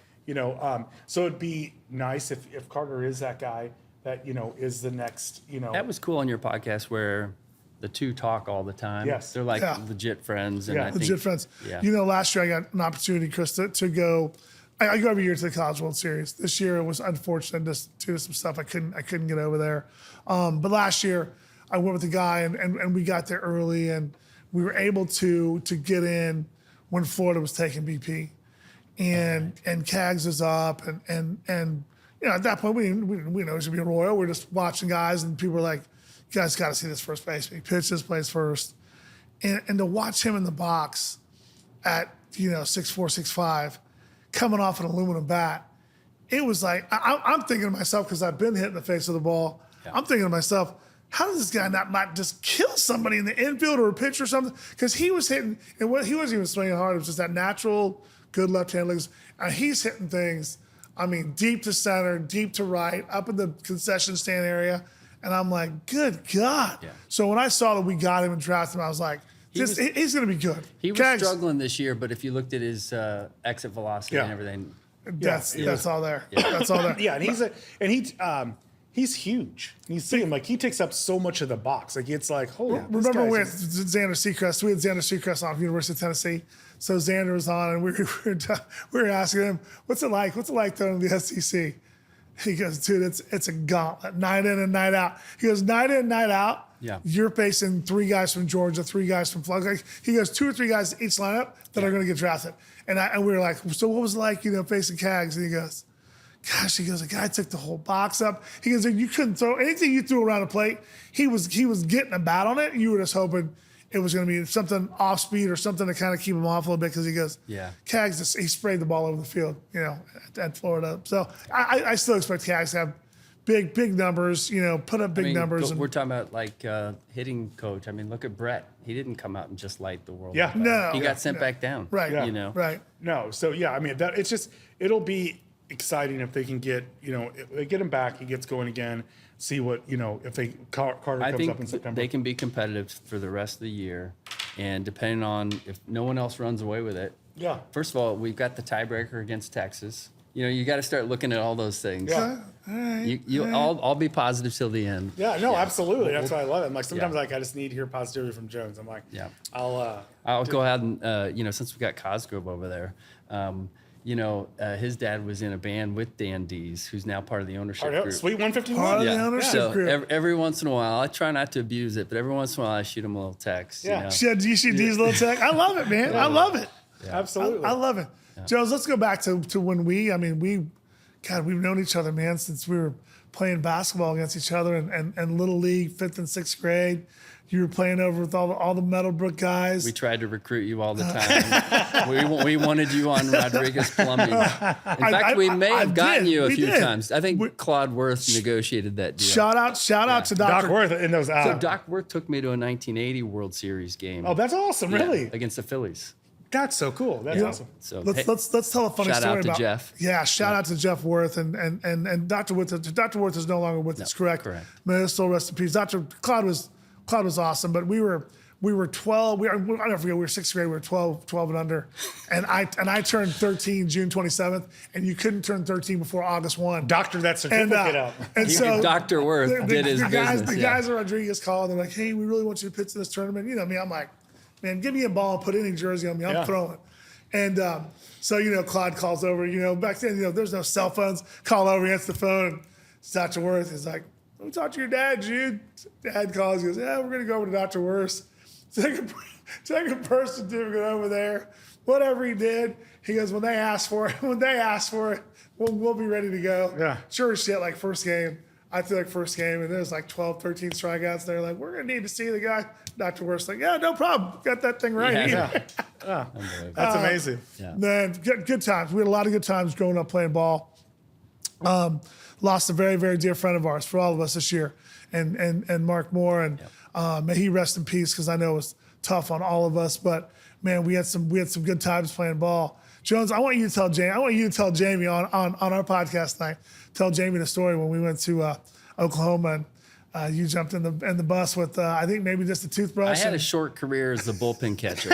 so it'd be nice if Carter is that guy that, is the next, That was cool on your podcast where the two talk all the time. Yes. They're like legit friends. And I legit think, friends. Yeah. Last year I got an opportunity, Chris, to go. I go every year to the College World Series. This year it was unfortunate just due to some stuff I couldn't get over there. But last year I went with the guy and we got there early and we were able to get in when Florida was taking BP. And Cags was up and at that point we didn't know it was gonna be a Royal. We're just watching guys and people were like, you guys got to see this first baseman. He pitches, plays first. And to watch him in the box at, 6'4", 6'5", coming off an aluminum bat, it was like, I'm thinking to myself, because I've been hit in the face with the ball, I'm thinking to myself, how does this guy not just kill somebody in the infield or a pitch or something? Because he was hitting, and he wasn't even swinging hard. It was just that natural, good left-hand legs. And he's hitting things, deep to center, deep to right, up in the concession stand area. And I'm like, good God. Yeah. So when I saw that we got him and drafted him, I was like, he's going to be good. He was Cags, struggling this year, but if you looked at his exit velocity and everything, that's all there. Yeah. That's all there. Yeah, and he's huge. You see him like he takes up so much of the box. Like it's like, holy. Remember when Xander Seacrest? We had Xander Seacrest on from University of Tennessee. So Xander was on, and we were asking him, "What's it like? What's it like throwing the SEC?" He goes, "Dude, it's a gauntlet, night in and night out." He goes, "Night in, night out. Yeah. You're facing 3 guys from Georgia, 3 guys from Florida." Like, he goes, 2 or 3 guys each lineup that are going to get drafted. And we were like, "So what was it like, facing Cags?" And he goes, "Gosh," he goes, "the guy took the whole box up." He goes, "You couldn't throw anything you threw around a plate. He was getting a bat on it. You were just hoping it was going to be something off speed or something to kind of keep him off a little bit." Because he goes, Cags, he sprayed the ball over the field, at Florida. So I still expect Cags to have big numbers, put up big numbers. We're talking about like hitting coach. Look at Brett. He didn't come out and just light the world. Yeah. on fire. No. He got sent back down. Right. Right. No. So yeah, it'll be exciting if they can get, if they get him back, he gets going again. See what if Carter comes up in September. They can be competitive for the rest of the year, and depending on if no one else runs away with it. Yeah. First of all, we've got the tiebreaker against Texas. You got to start looking at all those things. Yeah. I'll be positive till the end. Yeah. No. Absolutely. That's why I love it. I'm like sometimes I just need to hear positivity from Jones. I'm like, I'll go ahead and since we got Cosgrove over there. His dad was in a band with Dan Dees, who's now part of the ownership group. Sweet 151. Part of the ownership So group. every once in a while, I try not to abuse it, but every once in a while, I shoot him a little text. Yeah. Do you see D's little tech? I love it, man. I love it. Absolutely. I love it. Jones, let's go back to when we've known each other, man, since we were playing basketball against each other and Little League, 5th and 6th grade. You were playing over with all the Meadowbrook guys. We tried to recruit you all the time. we wanted you on Rodriguez Plumbing. In fact, we may have gotten you a few times. I think Claude Worth negotiated that deal. Shout out to Doc Dr. Worth in those. So Doc Worth took me to a 1980 World Series game. Oh, that's awesome! Really, against the Phillies. that's so cool. That's awesome. So Let's tell a funny shout story out to about Jeff. Yeah, shout out to Jeff Worth and Dr. Worth. Dr. Worth is no longer with us. Correct. correct. May his soul rest in peace. Claude was awesome, but we were we were 12. I don't forget. We were sixth grade. We were 12 and under, and I turned 13 June 27th, and you couldn't turn 13 before August 1. Doctor that certificate up. And so Dr. Worth did his business. The guys at Rodriguez called. They're like, "Hey, we really want you to pitch in this tournament." You know me. I'm like, "Man, give me a ball and put any jersey on me. I'm throwing." And so Claude calls over. Back then, there's no cell phones. Call over, answer the phone. It's Dr. Worth. He's like, "Let me talk to your dad, Jude." Dad calls. He goes, "Yeah, we're gonna go over to Dr. Worth. Take a birth certificate over there." Whatever he did, he goes, when they ask for it, we'll be ready to go. Yeah. Sure as shit, like first game. I feel like first game, and there's like 12, 13 strikeouts. They're like, "We're going to need to see the guy." Dr. Worth's like, "Yeah, no problem. Got that thing right." Yeah. That's amazing. Man, good times. We had a lot of good times growing up playing ball. Lost a very, very dear friend of ours for all of us this year, and Mark Moore, and may he rest in peace, because I know it was tough on all of us. But man, we had some good times playing ball. Jones, I want you to tell Jamie on our podcast tonight. Tell Jamie the story when we went to Oklahoma, and you jumped in the bus with I think maybe just a toothbrush. I had a short career as a bullpen catcher.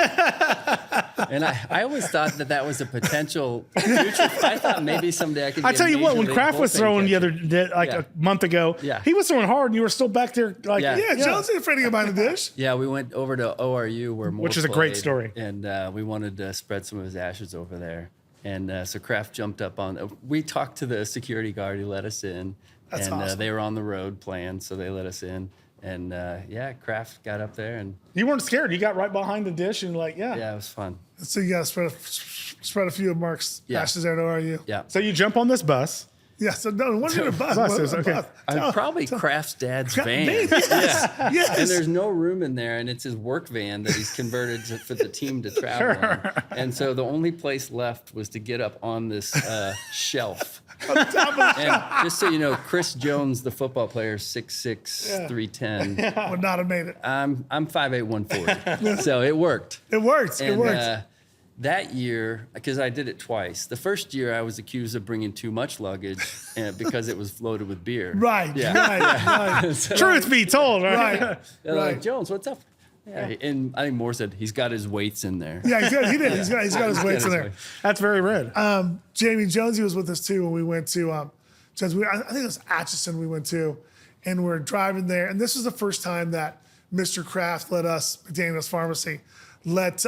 And I always thought that was a potential future. I thought maybe someday I could. I tell you what, when Kraft was throwing the other day, a month ago, he was throwing hard, and you were still back there. Like, Jones ain't afraid to get behind the dish. Yeah, we went over to ORU where Moore which is a great played, story. and we wanted to spread some of his ashes over there. And so Kraft jumped up on. We talked to the security guard. He let us in. That's and awesome. They were on the road playing, so they let us in. And Kraft got up there, and You weren't scared. You got right behind the dish, and it was fun. So you got to spread a few of Mark's ashes there to RU. Yeah. So you jump on this bus. Yeah. So no, what's in a bus? Okay. I'm probably Kraft's dad's van. Yes. And there's no room in there, and it's his work van that he's converted for the team to travel on. And so the only place left was to get up on this shelf. And just so you know, Chris Jones, the football player, 6'6", 310. Would not have made it. I'm 5'8", 140. So it worked. It worked. And, It worked. That year, because I did it twice. The first year, I was accused of bringing too much luggage because it was loaded with beer. Right. So, Truth be told, right? they're like, Jones, what's up? Yeah. And I think Moore said he's got his weights in there. Yeah, he did. He's got his weights in there. That's very red. Jamie Jonesy was with us too when we went to. I think it was Atchison we went to, and we're driving there. And this was the first time that Mr. Kraft let us, McDaniel's Pharmacy, let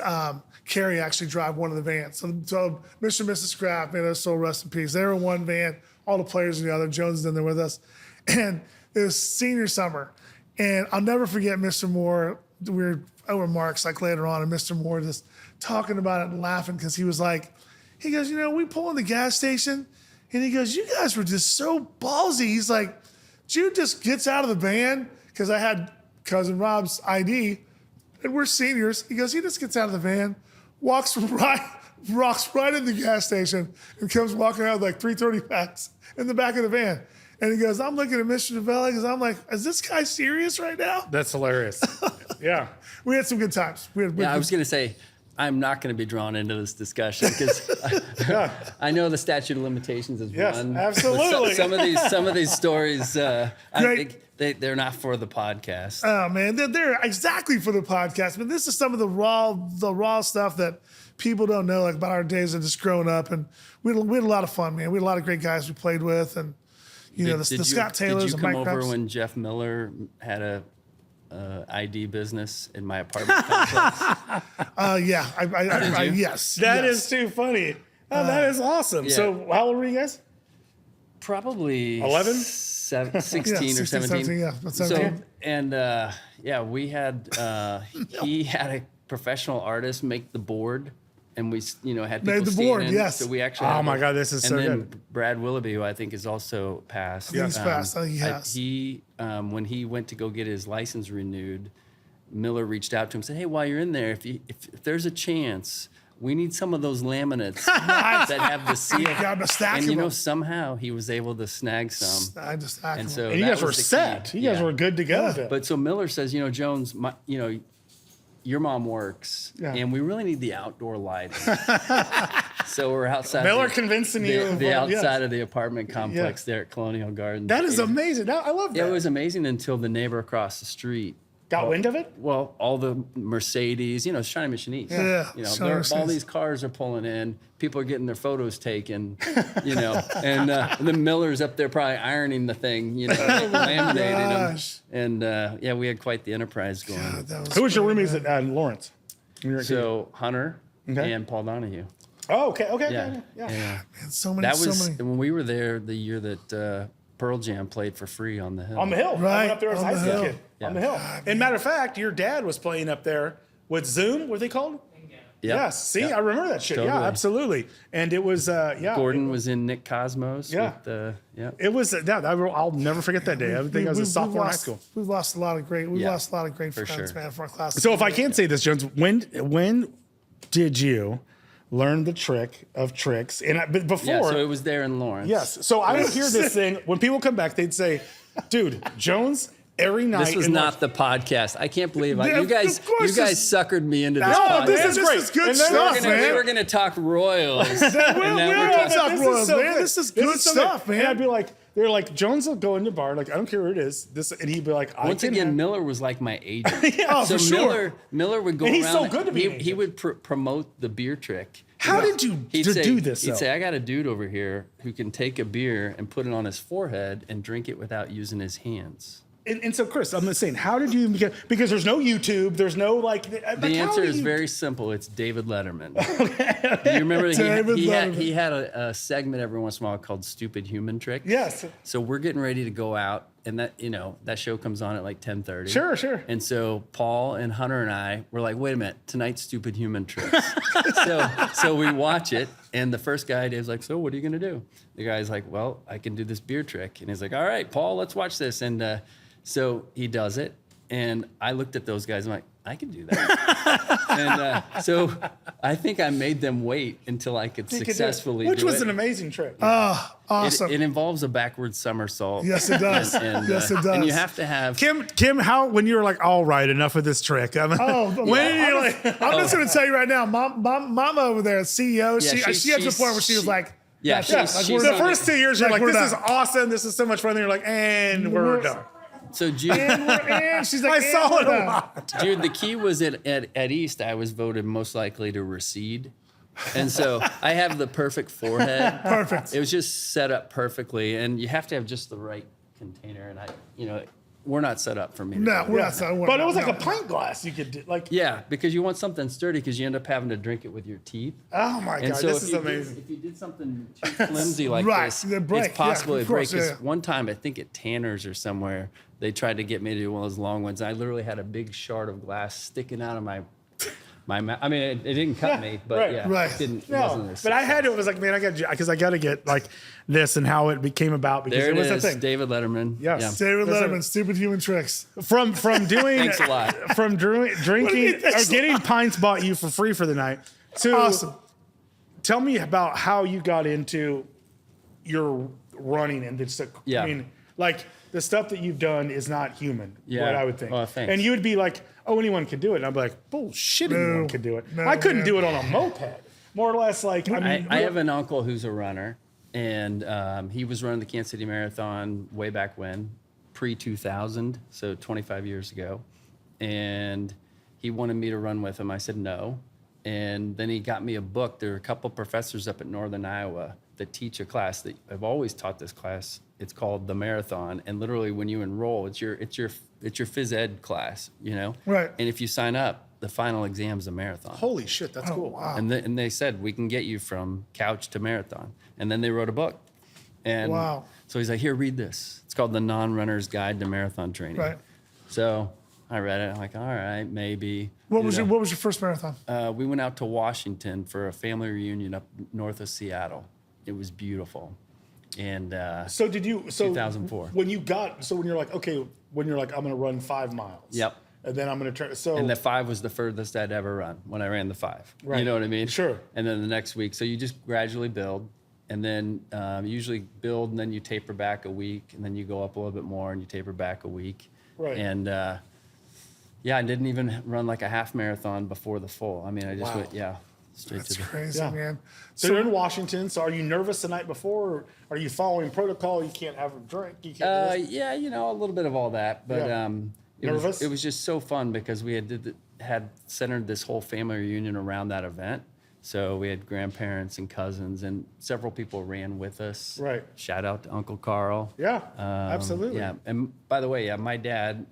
Carrie actually drive one of the vans. So Mr. and Mrs. Kraft, may their soul rest in peace. They were in one van, all the players in the other. Jones is in there with us, and it was senior summer, and I'll never forget Mr. Moore. We were over Mark's like later on, and Mr. Moore just talking about it and laughing because he was like, he goes, we pull in the gas station, and he goes, "You guys were just so ballsy." He's like, Jude just gets out of the van because I had cousin Rob's ID, and we're seniors. He goes, he just gets out of the van, walks right in the gas station, and comes walking out with like 330 packs in the back of the van. And he goes, I'm looking at Mr. Novelli because I'm like, is this guy serious right now? That's hilarious. Yeah. We had some good times. I was going to say, I'm not going to be drawn into this discussion because I know the statute of limitations is one. Absolutely. Some of these stories, I think they're not for the podcast. Oh man, they're exactly for the podcast. But this is some of the raw stuff that people don't know, like about our days of just growing up. And we had a lot of fun, man. We had a lot of great guys we played with, and the Scott Taylors and and Mike Mike over Preps. when Jeff Miller had a ID business in my apartment complex? Yes. That is too funny. Oh, that is awesome. Yeah. So how old were you guys? Probably 11? 16 or 17. Yeah, that's 17. So, and we had he had a professional artist make the board, and we had people Made the stand board, in. yes. So we actually Oh my God, this is so and then good. Brad Willoughby, who I think is also passed. I think he's passed. I think he has. He when he went to go get his license renewed, Miller reached out to him and said, "Hey, while you're in there, if there's a chance, we need some of those laminates that have the seal." Got a stack And of them. somehow he was able to snag some. I just stacked And them. so And you that guys were was the set. key. You guys Yeah. were good to go. But so Miller says, Jones, your mom works, and we really need the outdoor lighting. So we're outside. Miller convincing you. the outside Yes. of the apartment complex there at Colonial Gardens. That is And amazing. I love that. it was amazing until the neighbor across the street Got wind of it? Well, all the Mercedes, it's Shiny Mission East. Yeah, all Shiny Mission these cars are pulling in. People are getting their photos taken, and the Miller's up there probably ironing the thing, laminating them. Gosh. And we had quite the enterprise going. God, that was Who was your great, roommates man. at Lawrence? When you were a kid? So Hunter Okay. and Paul Donahue. Oh, okay. Yeah. Yeah. Yeah. Man, so many, That so was many. when we were there the year that Pearl Jam played for free on the hill. On the hill. I Right, went up there as a on high the school hill. kid. Yeah. On the hill. And matter of fact, your dad was playing up there with Zoom. What are they called? Yep. Yes. See, Yep. I remember that shit. Yeah, Totally. absolutely. And it was, Gordon was in Nick Cosmos. Yeah. With, It was, I'll never forget that day. I think I was a sophomore in high school. We've lost a lot of great For friends, sure. man, from our class. So if I can say this, Jones, when did you learn the trick of tricks? And but before, Yeah, so it was there in Lawrence. yes. So I would hear this thing when people come back. They'd say, "Dude, Jones." Every night. This was in not the podcast. I can't believe Yeah, you guys of course suckered me into this No, podcast. this is This great. is good And then stuff, we man. were gonna talk Royals. We and now don't we're talk talking- Royals, man. good. This is good so stuff, good. man. And I'd be like, they're like, Jones will go in the bar, like, I don't care who it is. This, and he'd be like, I Once can again, have- Miller was like my agent. Oh, so for sure. Miller would go And he's around. so good to be an He agent. would promote the beer trick. How did you He'd to say, do this? He'd though? say, "I got a dude over here who can take a beer and put it on his forehead and drink it without using his hands." And so, Chris, I'm just saying, how did you even get? Because there's no YouTube, there's no like. The answer is very simple. It's David Letterman. Do you remember that David Letterman. he had a segment every once in a while called "Stupid Human Trick"? Yes. So we're getting ready to go out, and that show comes on at like 10:30. Sure. And so Paul and Hunter and I were like, "Wait a minute, tonight's Stupid Human Tricks." so we watch it, and the first guy, Dave's like, "So what are you gonna do?" The guy's like, "Well, I can do this beer trick," and he's like, "All right, Paul, let's watch this." And so he does it, and I looked at those guys. I'm like, I can do that. And so I think I made them wait until I could successfully which do was it. an amazing trick. Awesome. It involves a backward somersault. Yes, it does. Yes, it And you does. have to have. Kim, how when you were like, all right, enough of this trick? I mean, when did you like? I'm just going to tell you right now, Mama over there, CEO, Yeah, she got to the point where she was like, Yeah, that's she's- it. Like, she's we're The done. first 2 years, you're like, we're this is done. awesome. This is so much fun. Then you're like, and we're done. So Jude, And she's like, I and saw we're it a done. lot. Jude, the key was at East, I was voted most likely to recede. And so I have the perfect forehead. Perfect. It was just set up perfectly, and you have to have just the right container. And we're not set up for me. To No, do we're it. not. But it was like a pint glass. You could do, like, Yeah, because you want something sturdy, because you end up having to drink it with your teeth. oh my And god, so this if is you amazing. if you did something too flimsy like Right, this, they break. it's possible Yeah, it of breaks. course, 'Cause yeah. one time, I think at Tanner's or somewhere, they tried to get me to do one of those long ones. I literally had a big shard of glass sticking out of my mouth. I mean, it didn't cut me, but right. yeah, Right. it didn't. It No, wasn't a but I had to. It was like, man, I got because I got to get like this and how it became about because There it it was is, the thing. David Letterman. Yes. Yeah. David Listen. Letterman, stupid human tricks. From doing Thanks a lot. from drinking or getting pints bought you for free for the night to Awesome. tell me about how you got into your running and just Yeah. I mean like the stuff that you've done is not human. Yeah. What I would think. Oh, thanks. And you would be like, oh, anyone can do it, and I'd be like, bullshit, anyone No. can do it. No, I couldn't man. do it on a moped. More or less, like I mean, I have an uncle who's a runner, and he was running the Kansas City Marathon way back when, pre-2000, so 25 years ago. And he wanted me to run with him. I said no. And then he got me a book. There are a couple professors up at Northern Iowa that teach a class that I've always taught this class. It's called the Marathon, and literally when you enroll, it's your phys ed class, Right. And if you sign up, the final exam's a marathon. holy shit, that's cool. Wow. And they said, we can get you from couch to marathon. And then they wrote a book. And Wow. so he's like, here, read this. It's called The Non-Runner's Guide to Marathon Training. Right. So I read it. I'm like, all right, maybe. What was your first marathon? We went out to Washington for a family reunion up north of Seattle. It was beautiful. And So did you? So 2004. When you got, so when you're like, okay, when you're like, I'm gonna run 5 miles. Yep. And then I'm gonna turn. So and the 5 was the furthest I'd ever run when I ran the 5. Right. You know what I mean? Sure. And then the next week, so you just gradually build, and then usually build, and then you taper back a week, and then you go up a little bit more, and you taper back a week. Right. And I didn't even run like a half marathon before the full. I mean, I just Wow. went, straight That's to the. crazy, Yeah. man. So you're in Washington. So are you nervous the night before? Or are you following protocol? You can't have a drink. You can't. Yeah, a little bit of all that, but Yeah. Nervous? It was just so fun because we had centered this whole family reunion around that event. So we had grandparents and cousins, and several people ran with us. Right. Shout out to Uncle Carl. Yeah, absolutely. Yeah, and by the way, my dad,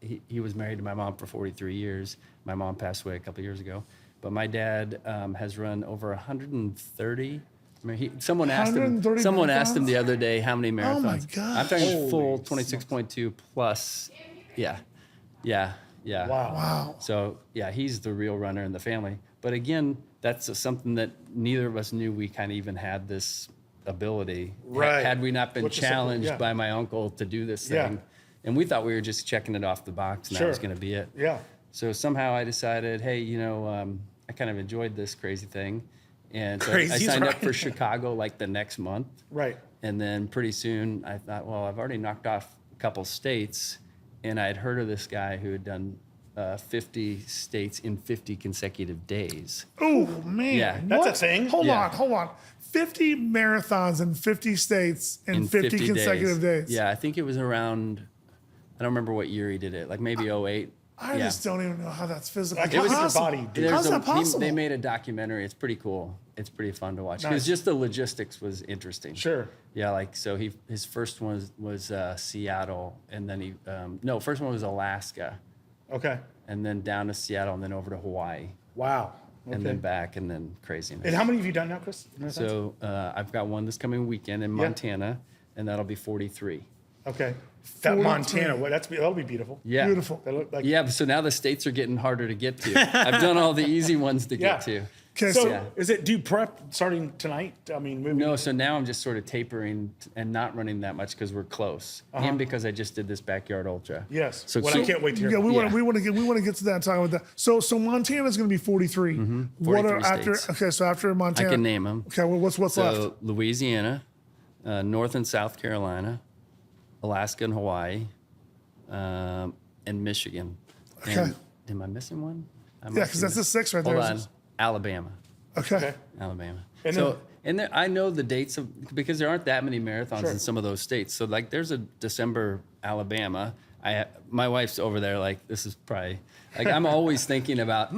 he was married to my mom for 43 years. My mom passed away a couple years ago, but my dad has run over 130. I mean, someone asked him marathons? the other day how many marathons. Oh my gosh. I'm talking Holy full 26.2 plus. Yeah. Wow. Wow. So yeah, he's the real runner in the family. But again, that's something that neither of us knew we kind of even had this ability. Right. Had we not been What's the support? challenged Yeah. by my uncle to do this Yeah. thing. And we thought we were just checking it off the box and that was Sure. going to be it. Yeah. So somehow I decided, hey, I kind of enjoyed this crazy thing. And so I Crazy's signed up right. for Chicago like the next month. Right. And then pretty soon I thought, well, I've already knocked off a couple states. And I had heard of this guy who had done 50 states in 50 consecutive days. Oh man. Yeah. That's What? a thing? Hold Yeah. on. 50 marathons in 50 states in 50 consecutive days. Yeah, I think it was around, I don't remember what year he did it, like maybe 08. I Yeah. just don't even know how that's physical. Like, how does your possible? body do How's that possible? They made a documentary. It's pretty cool. It's pretty fun to watch. Because Nice. just the logistics was interesting. Sure. Yeah, like so his first one was Seattle, and then first one was Alaska, Okay. and then down to Seattle, and then over to Hawaii, Wow. Okay. and then back, and then craziness. And how many have you done now, Chris? So I've got one this coming weekend in Montana, and that'll be 43. Okay. That 43. Montana, that'll be beautiful. Yeah. Beautiful. That look like Yeah, so now the states are getting harder to get to. I've done all the easy ones to Yeah. get to. Okay, So Yeah. do you prep starting tonight? I mean, maybe. No, so now I'm just sort of tapering and not running that much because we're close, and because I just did this backyard ultra. Yes. So, Well, I can't wait to hear. Yeah, we Yeah. want to get to that and talk about that. So Montana's going to be 43. What are 43 after? states. Okay, so after I Montana, can name them. Okay, well, what's left? So Louisiana, North and South Carolina, Alaska and Hawaii, and Michigan. Okay. And, am I missing one? Yeah, because that's the 6 right there. Hold on. Alabama. Okay. Alabama. And so, then- and there, I know the dates of, because there aren't that many marathons Sure. in some of those states. So like there's a December Alabama. My wife's over there like, this is probably, like I'm always thinking about,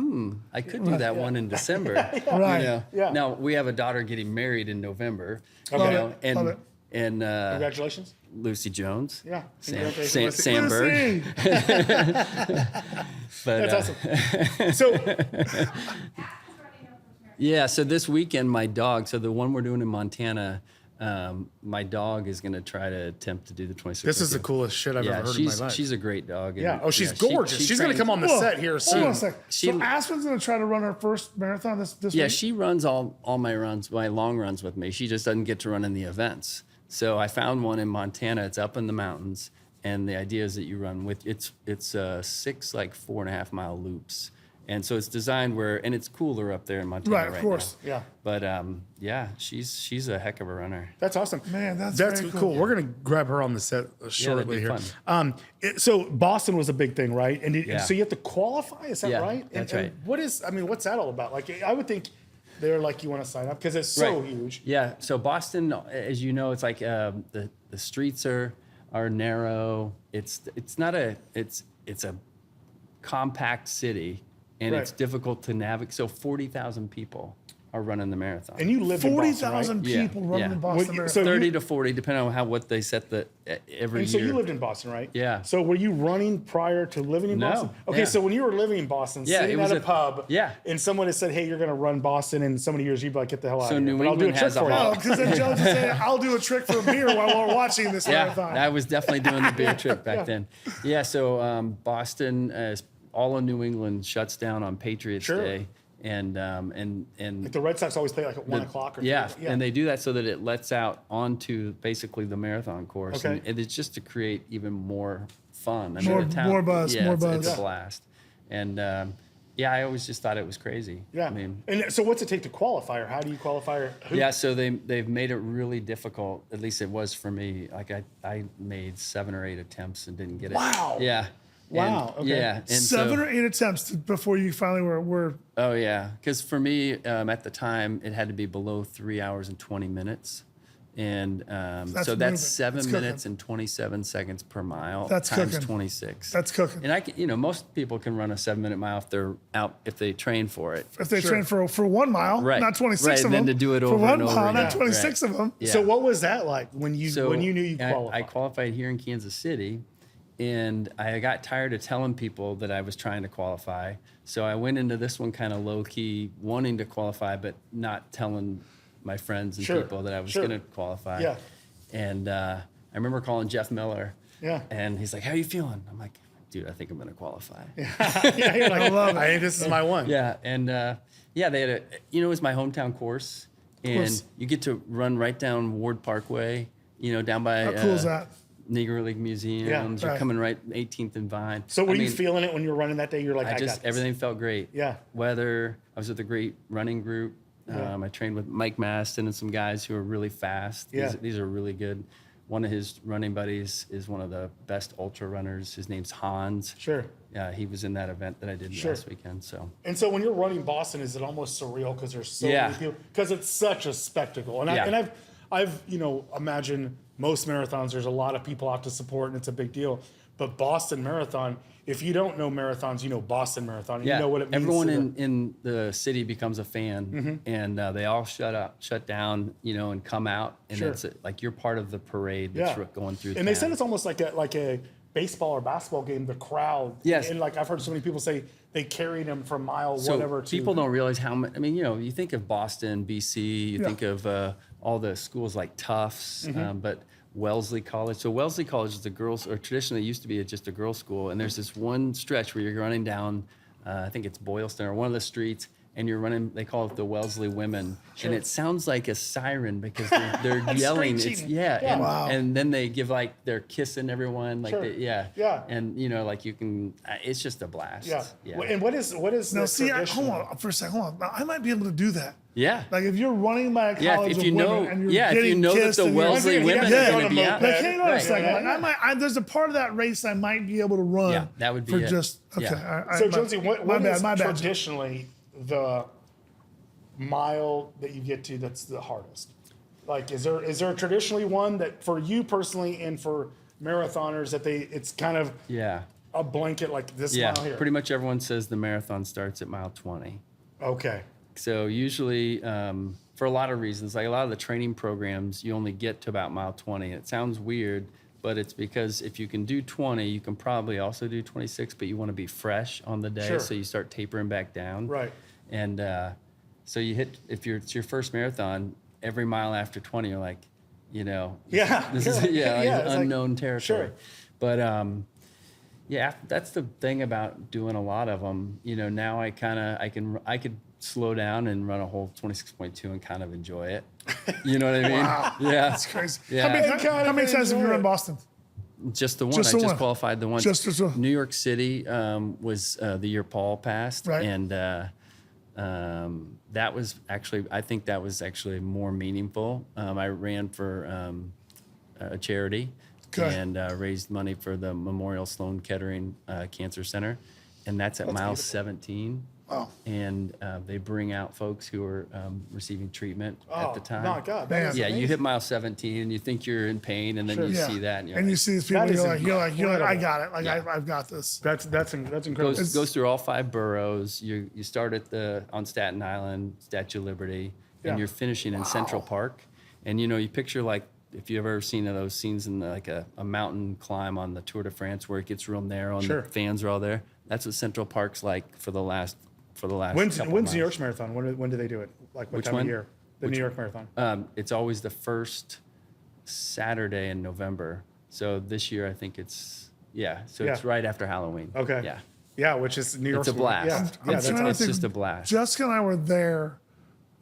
I could do that one in December. Right. Yeah. Now we have a daughter getting married in November. Okay. You know, Love and, it. and Congratulations. Lucy Jones. Yeah. Sam, Congratulations. Sam, Berg. Lucy. But, That's awesome. So, yeah, so this weekend, my dog, so the one we're doing in Montana, my dog is going to try to attempt to do the 26. this is the coolest shit I've Yeah, ever heard in my life. she's a great dog. and, Yeah. Oh, she's she- gorgeous. she She's going to trains- come on the Whoa, set here Hold soon. on a sec. She- So Aspen's going to try to run her first marathon this Yeah, week? she runs all my runs, my long runs with me. She just doesn't get to run in the events. So I found one in Montana. It's up in the mountains, and the idea is that you run with it's 6 like 4.5 mile loops, and so it's designed where, and it's cooler up there in Montana Right, of course. now. Yeah. But yeah, she's a heck of a runner. That's awesome. Man, that's very cool. cool. We're gonna grab her on the set shortly be here. fun. So Boston was a big thing, right? And Yeah. so you have to qualify. Is that Yeah, right? that's and right. what's that all about? Like, I would think they're like, you want to sign up because it's so Right. huge. Yeah. So Boston, as you know, it's like the streets are narrow. It's a compact city, and it's Right. difficult to navigate. So 40,000 people are running the marathon. And you live in Boston, 40,000 Yeah, people running yeah. the Boston Well, Marathon. so 30 to 40, depending on what they set every And so year. you lived in Boston, right? Yeah. So were you running prior to living in No. Boston? Okay, Yeah. so when you were living in Boston, Yeah, sitting it was at a a- pub, yeah. and someone had said, "Hey, you're going to run Boston in so many years," you'd be like, "Get the hell out So of here!" New But I'll do a England trick has a for you. whole- Oh, because then Jones would say, I'll do a trick for a beer while we're watching this Yeah, marathon. I was definitely doing the beer trip back then. Yeah, so Boston, all of New England shuts down on Patriots Sure. Day, and Like the Red Sox always play like at 1 o'clock. Or yeah, 3. and they do that so that it lets out onto basically the marathon course, Okay. and it's just to create even more fun. I More- the town, more buzz, yeah, more it's buzz. a blast, and yeah, I always just thought it was crazy. Yeah. I mean, and so what's it take to qualify, or how do you qualify? Or who? yeah, so they've made it really difficult. At least it was for me. Like I made 7 or 8 attempts and didn't get it. Wow. Yeah. Wow, And, okay. Yeah. And 7 so, or 8 attempts before you finally were oh yeah, because for me at the time it had to be below 3 hours and 20 minutes, And That's so moving. that's 7 That's minutes cooking. and 27 seconds per mile That's times cooking. 26. That's cooking. And I can, most people can run a 7-minute mile if they're out, if they train for it. If they train for 1 mile, Right. not 26 Right, of and them. then to do it for over 1 and over mile, not again. 26 Right. of them. Yeah. So what was that like when you knew you I qualified? qualified here in Kansas City, and I got tired of telling people that I was trying to qualify. So I went into this one kind of low key, wanting to qualify, but not telling my friends and Sure. people that I was Sure. going to qualify. Yeah. And I remember calling Jeff Miller. Yeah. And he's like, "How are you feeling?" I'm like, "Dude, I think I'm going to qualify." Yeah, you're like, I think this is my one. Yeah, and they had it was my hometown course, and course. you get to run right down Ward Parkway, down by How cool is that? Negro League Museums. Yeah, You're right. coming right 18th and Vine. So were I you mean, feeling it when you were running that day? You're like, I got this. everything felt great. Yeah. Weather. I was with a great running group. Yeah. I trained with Mike Maston and some guys who are really fast. Yeah. These are really good. One of his running buddies is one of the best ultra runners. His name's Hans. Sure. Yeah, he was in that event that I did Sure. last weekend. So And so when you're running Boston, is it almost surreal because there's so Yeah. many people? Because it's such a spectacle. And, Yeah. I've imagine most marathons, there's a lot of people out to support and it's a big deal. But Boston Marathon, if you don't know marathons, you know Boston Marathon. yeah, You know what it means. everyone to in the city becomes a fan, and they all shut down, and come out, and Sure. it's like you're part of the parade that's Yeah. going through. And they said town. it's almost like a baseball or basketball game, the crowd. Yes. And like I've heard so many people say they carried them from mile So whatever to people don't realize how much. I mean, you think of Boston, BC, you think of all the schools like Tufts, Mm-hmm. but Wellesley College. So Wellesley College is the girls, or traditionally used to be just a girls' school. And there's this one stretch where you're running down, I think it's Boylston or one of the streets, and you're running. They call it the Wellesley Women, and it sounds like a siren because they're yelling. It's Screeching. yeah, Yeah. And, Wow. and then they give like they're kissing everyone, like Sure. yeah, Yeah. and like you can. It's just a blast. Yeah. yeah. And what is Now, the see, tradition? hold on for a second. Hold on. Now, I might be able to do that. Yeah. Like if you're running by a college Yeah, if of you women know, and you're if you getting know that kissed the and you're- Wellesley Yeah, women yeah, are yeah. going to be out Like, there. hang on a Right. second. Like, there's a part of that race I might be able to run. Yeah, that would be for it. just okay. Yeah. all right, So my- Jonesy, what my bad, is my bad. traditionally the mile that you get to that's the hardest? Like, is there traditionally one that for you personally and for marathoners that it's kind of Yeah. a blanket like this Yeah. mile here? Pretty much everyone says the marathon starts at mile 20. Okay. So usually, for a lot of reasons, like a lot of the training programs, you only get to about mile 20. It sounds weird, but it's because if you can do 20, you can probably also do 26, but you want to be fresh on the day. Sure. So you start tapering back down. Right. And so it's your first marathon, every mile after 20, you're like, Yeah. this is You're like, like it's like- unknown territory. Sure. But that's the thing about doing a lot of them. Now I could slow down and run a whole 26.2 and kind of enjoy it. You know what I mean? Wow. Yeah. That's crazy. Yeah. How many times have you enjoy run it. Boston? Just the one. Just I the just one. qualified the one. Just the one. New York City was the year Paul passed, Right. and that was actually, I think that was actually more meaningful. I ran for a charity Okay. and raised money for the Memorial Sloan Kettering Cancer Center, and that's at mile 17. Wow. And they bring out folks who are receiving treatment at the time. My God. Man. That is Yeah, you amazing. hit mile 17 and you think you're in pain, and then you Yeah. see that, and you're And like, you see these people, That is you're like, I incredible. got it. Like Yeah. I've got this. That's incredible. goes through all 5 boroughs. You start on Staten Island, Statue of Liberty, Yeah. and you're finishing in Central Park. And you picture like if you've ever seen those scenes in like a mountain climb on the Tour de France where it gets real narrow and Sure. the fans are all there. That's what Central Park's like for the last When's couple New miles. York's marathon? When do they do it? Like what Which time one? of year? The New York Marathon. It's always the first Saturday in November. So this year I think it's it's Yeah. right after Halloween. Okay. Yeah. Yeah, which is New York's It's a blast. Yeah, I'm yeah, trying that's to awesome. It's think- just a blast. Jessica and I were there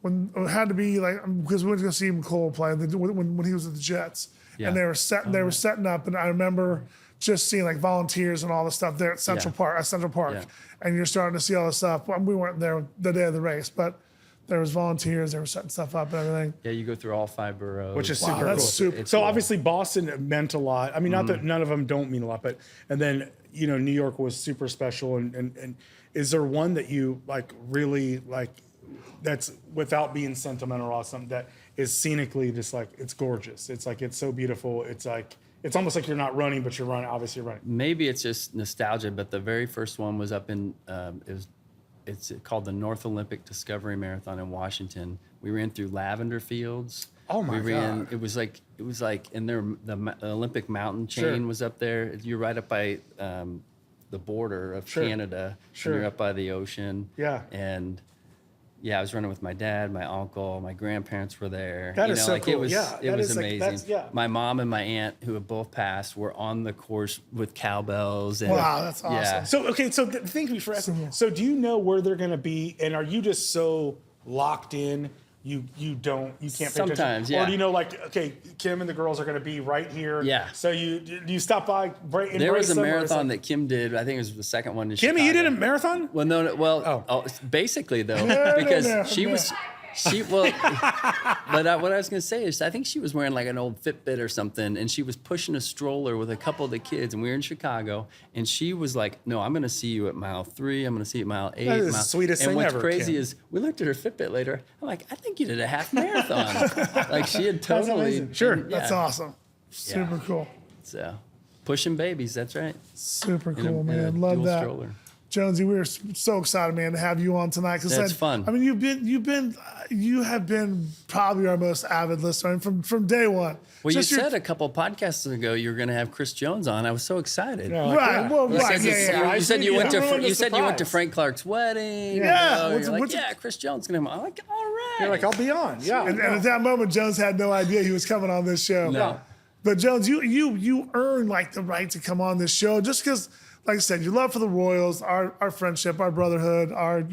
when it had to be like because we went to go see Cole play when he was at the Jets, Yeah. and they were setting up, and I remember just seeing like volunteers and all the stuff there at Central Park, Yeah. and you're starting to see all this stuff. Well, we weren't there the day of the race, but there was volunteers, they were setting stuff up and everything. Yeah, you go through all 5 boroughs. Which is Wow, super that's cool. super It's So cool. obviously Boston meant a lot. I mean, not that none of them don't mean a lot, but and then New York was super special. And is there one that you like really like that's without being sentimental or awesome that is scenically just like, it's gorgeous. It's like, it's so beautiful. It's like, it's almost like you're not running, but you're running. Obviously, you're running. Maybe it's just nostalgia, but the very first one was up in it's called the North Olympic Discovery Marathon in Washington. We ran through lavender fields. Oh my we ran, God. It was like, and the Olympic mountain chain Sure. was up there. You're right up by the border of Sure. Canada. Sure. And you're up by the ocean. Yeah. And yeah, I was running with my dad, my uncle, my grandparents were there. That is so It cool. was, Yeah, it that was is like- amazing. that's- yeah. My mom and my aunt, who have both passed, were on the course with cowbells. And, Wow, that's awesome. Yeah. So, okay, so thank you for asking. So do you know where they're going to be, and are you just so locked in, you can't pay attention? Sometimes, yeah. Or do you know, like, okay, Kim and the girls are going to be right here. Yeah. So you stop by, right? There was a embrace them, or it's marathon like, that Kim did. I think it was the second one in Kimmy, Chicago. you did a marathon? Well, no. Well, Oh. basically though, no, because no, she no. was, but what I was going to say is, I think she was wearing like an old Fitbit or something, and she was pushing a stroller with a couple of the kids, and we were in Chicago, and she was like, "No, I'm going to see you at mile 3. I'm going to see you at mile 8." That is the mile-" sweetest and thing what's ever, crazy Kim. is, we looked at her Fitbit later. I'm like, "I think you did a half marathon." Like she had totally. amazing. Sure. That's awesome. Super cool. So, pushing babies. That's right. Super In a- cool, in a man. Love dual that. stroller. Jonesy, we are so excited, man, to have you on tonight. Cause That's fun. I mean, you have been probably our most avid listener, and from day one. Well, Just you your- said a couple podcasts ago you were going to have Chris Jones on. I was so excited. Yeah, like, right. yeah. Well, You right. said, Yeah. you said you went to ruined the you said you went to surprise. Frank Clark's wedding. Yeah. You're like, yeah, Chris Jones gonna come on. I'm like, all right. You're like, I'll be on. Yeah. And at that moment, Jones had no idea he was coming on this show. No. But Jones, you earned like the right to come on this show just because, like I said, your love for the Royals, our friendship, our brotherhood, our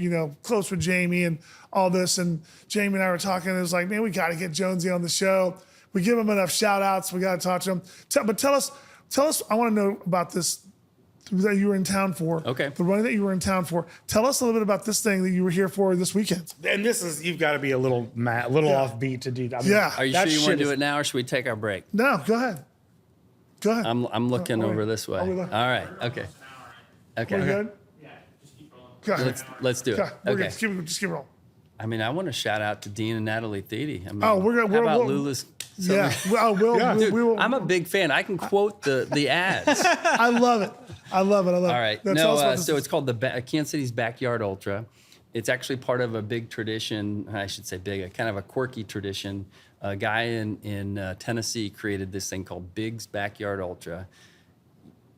close with Jamie and all this. And Jamie and I were talking. And it was like, man, we got to get Jonesy on the show. We give him enough shout outs. We got to talk to him. But tell us. I want to know about this that you were in town for. Okay. The running that you were in town for. Tell us a little bit about this thing that you were here for this weekend. And this is, you've got to be a little offbeat to do that. I mean, Yeah. Are you that sure you want shit to do is- it now, or should we take our break? No, go ahead. Go ahead. I'm looking Oh, over wait. this way. Oh, All we look- right. Okay. Okay. We're good. Go ahead. Let's do it. Go ahead. We're Okay. good. Just keep rolling. I mean, I want to shout out to Dean and Natalie Thede. I mean, Oh, we're good. How about we're- Lula's? Yeah. Well, we will. I'm a big fan. I can quote the ads. I love it. I love it. All right. Now, tell us about So this. it's called the Kansas City's Backyard Ultra. It's actually part of a big tradition. I should say big, a kind of a quirky tradition. A guy in Tennessee created this thing called Big's Backyard Ultra.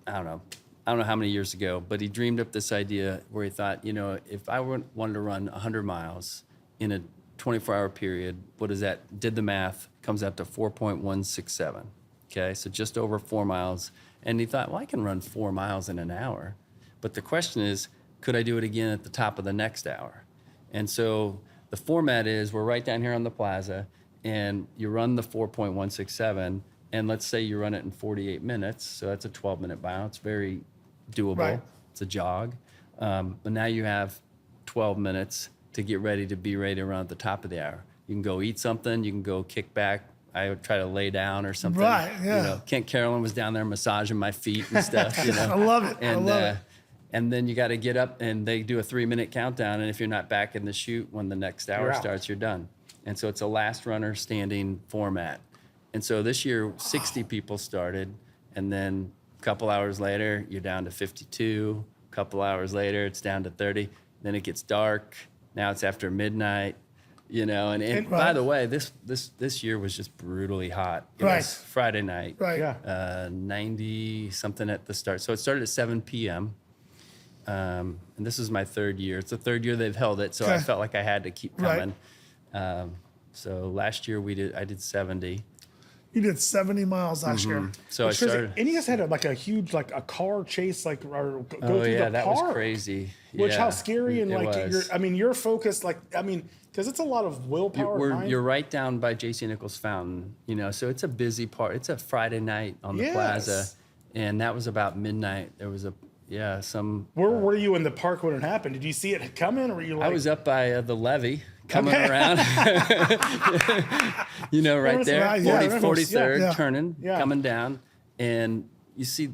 I don't know how many years ago, but he dreamed up this idea where he thought, if I wanted to run 100 miles in a 24-hour period, what is that? Did the math, comes out to 4.167. Okay, so just over 4 miles. And he thought, well, I can run 4 miles in an hour. But the question is, could I do it again at the top of the next hour? And so the format is, we're right down here on the plaza, and you run the 4.167, and let's say you run it in 48 minutes, so that's a 12-minute mile. It's very doable. Right. It's a jog. But now you have 12 minutes to get ready to be ready to run at the top of the hour. You can go eat something. You can go kick back. I would try to lay down or something. Right, yeah. Kent Carolyn was down there massaging my feet and stuff. I love it. And, I love it. And then you got to get up, and they do a 3-minute countdown. And if you're not back in the chute when the next hour You're out. starts, you're done. And so it's a last runner standing format. And so this year, 60 people started, and then a couple hours later, you're down to 52. A couple hours later, it's down to 30. Then it gets dark. Now it's after midnight. And by the way, this year was just brutally hot. It Right. was Friday night. Right. Yeah. 90 something at the start. So it started at 7 p.m. And this is my third year. It's the third year they've held it, so I Okay. felt like I had to keep Right. coming. So last year I did 70. You did 70 miles last year. So I It's crazy. started. And you guys had a huge, like a car chase, or go Oh through yeah, the that park. was crazy. Which, Yeah, how scary, and it like, was. you're focused, because it's a lot of willpower. mind. You're right down by J.C. Nichols Fountain, so it's a busy part. It's a Friday night on the Yes. plaza, and that was about midnight. There was Where were you in the park when it happened? Did you see it coming, or were you like? I was up by the levee coming Okay. around, right there, right, yeah, 43rd yeah. turning, Yeah. coming down. And, you see,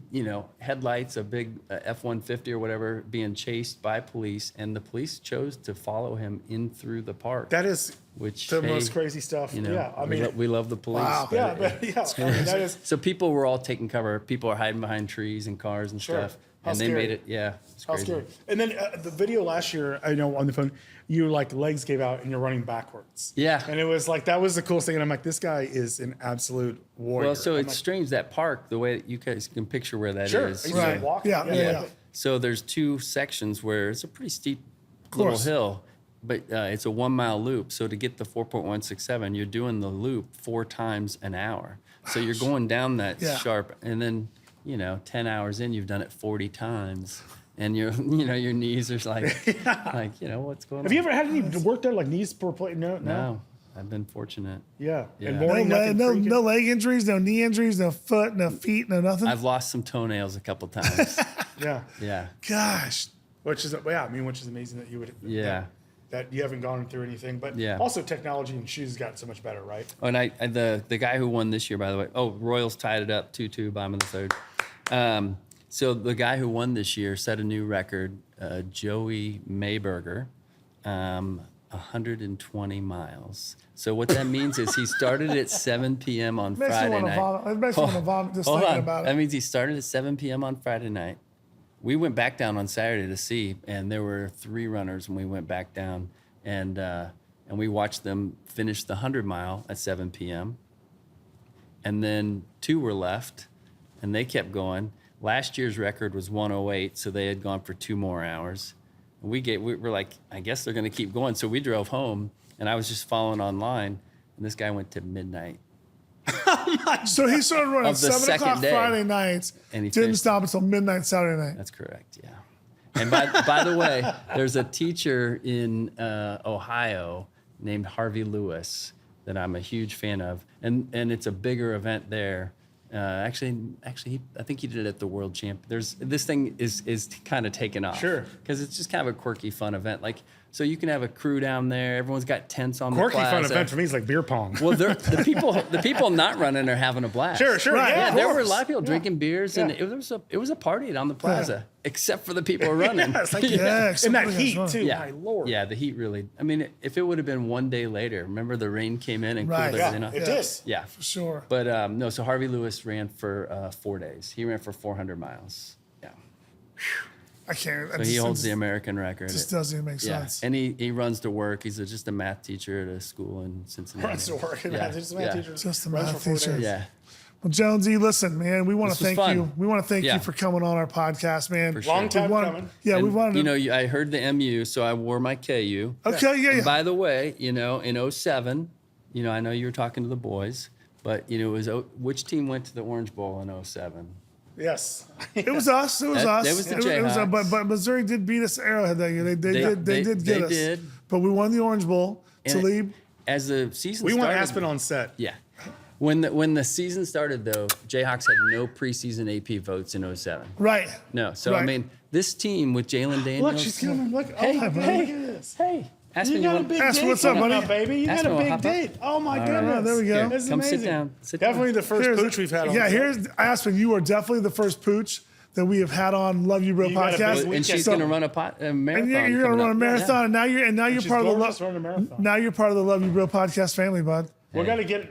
headlights, a big F-150 or whatever being chased by police, and the police chose to follow him in through the park. That is which the most crazy stuff. I mean, we love the police. Wow. but yeah, but I mean, that is So people were all taking cover. People are hiding behind trees and cars and Sure. stuff. How And they scary. made it, it's how crazy. scary. And then the video last year, I know on the phone, you like legs gave out and you're running backwards. Yeah. And it was like that was the coolest thing. And I'm like, this guy is an absolute warrior. Well, so I'm it's like, strange, that park, the way that you guys can picture where that is. sure. He's Right. like walking. Yeah, yeah. So there's two sections where it's a pretty steep little course. hill, but it's a 1 mile loop. So to get the 4.167, you're doing the loop 4 times an hour. So you're going down that Yeah. sharp, and then 10 hours in, you've done it 40 times, and your knees are like, what's going on? Have you ever had any work there, like knees per plate? No. No, I've been fortunate. Yeah. Yeah. And No, morning, nothing no, freaking- no leg injuries, no knee injuries, no foot, no feet, no nothing. I've lost some toenails a couple times. Yeah. Yeah. Gosh. Which is which is amazing that you would. Yeah. That you haven't gone through anything, but Yeah. also technology and shoes got so much better, right? Oh, and the guy who won this year, by the way, Royals tied it up 2-2, bottom of the third. So the guy who won this year set a new record, Joey Mayberger, 120 miles. So what that means is he started at 7 p.m. on Makes me Friday want to night. vomit. It makes me want to vomit just Hold thinking on. about That it. means he started at 7 p.m. on Friday night. We went back down on Saturday to see, and there were 3 runners when we went back down, and we watched them finish the 100-mile at 7 p.m. And then 2 were left, and they kept going. Last year's record was 108, so they had gone for 2 more hours. And we were like, I guess they're going to keep going. So we drove home, and I was just following online, and this guy went to midnight. So he started running Of the 7 o'clock second day. Friday nights, And he didn't finished- stop until midnight Saturday night. That's correct, yeah. And by the way, there's a teacher in Ohio named Harvey Lewis that I'm a huge fan of, and it's a bigger event there. Actually, I think he did it at the World Champ. This thing is kind of taken off, Sure. because it's just kind of a quirky, fun event. Like, so you can have a crew down there. Everyone's got tents on Quirky the plaza. fun event for me is like beer pong. Well, the people not running are having a blast. Sure, Right, yeah, Yeah, of there were a course. lot of people drinking beers, and Yeah. it was a party down the plaza, except for the people running. Yeah, it's like Yeah, in that something heat is wrong. too. Yeah, My lord. yeah, the heat really. I mean, if it would have been one day later, remember the rain came in and Right. cooled Yeah, everything off. It Yeah. did. Yeah, Sure. but no. So Harvey Lewis ran for 4 days. He ran for 400 miles. Yeah, I can't. so he holds the American record. Just doesn't even make Yeah, sense. and he runs to work. He's just a math teacher at a school in Cincinnati. Runs to work. Yeah, Just a yeah. math teacher. Just a runs math for 4 teacher. days. Yeah, Well, Jonesy, listen, man, we want to This was thank fun. you. We want to thank Yeah. you for coming on our podcast, man. For sure. Long time We wanted- coming. Yeah, we And, wanted to. I heard the MU, so I wore my KU. Okay, yeah, And yeah. by the way, in 07, I know you were talking to the boys, but it was which team went to the Orange Bowl in 07? Yes. It was us. It was That- us. it was the it was, Jayhawks. but Missouri did beat us at Arrowhead that year. They did get they us. did. But we won the Orange Bowl. And Talib. As the season We started, want Aspen on set. Yeah. When the season started, though, Jayhawks had no preseason AP votes in 07. Right. No. So, I Right. mean, this team with Jalen Daniels. Look, she's coming. Look. Hey, Oh, my God, hey, look at this. hey. Aspen, You got a want- big Aspen, date what's up, coming buddy? up, baby. You got Aspen, a big hop up. date. Oh, my goodness. There we go. Here, This is come sit amazing. down. Sit Definitely down. the first Here's pooch we've had on Yeah, set. here's Aspen. You are definitely the first pooch that we have had on Love You Bro You got a podcast. big And she's So- going to run a marathon. And you're coming gonna run a up. marathon, and now you're She's part of the gorgeous running a marathon. now you're part of the Love You Bro podcast family, bud. We gotta get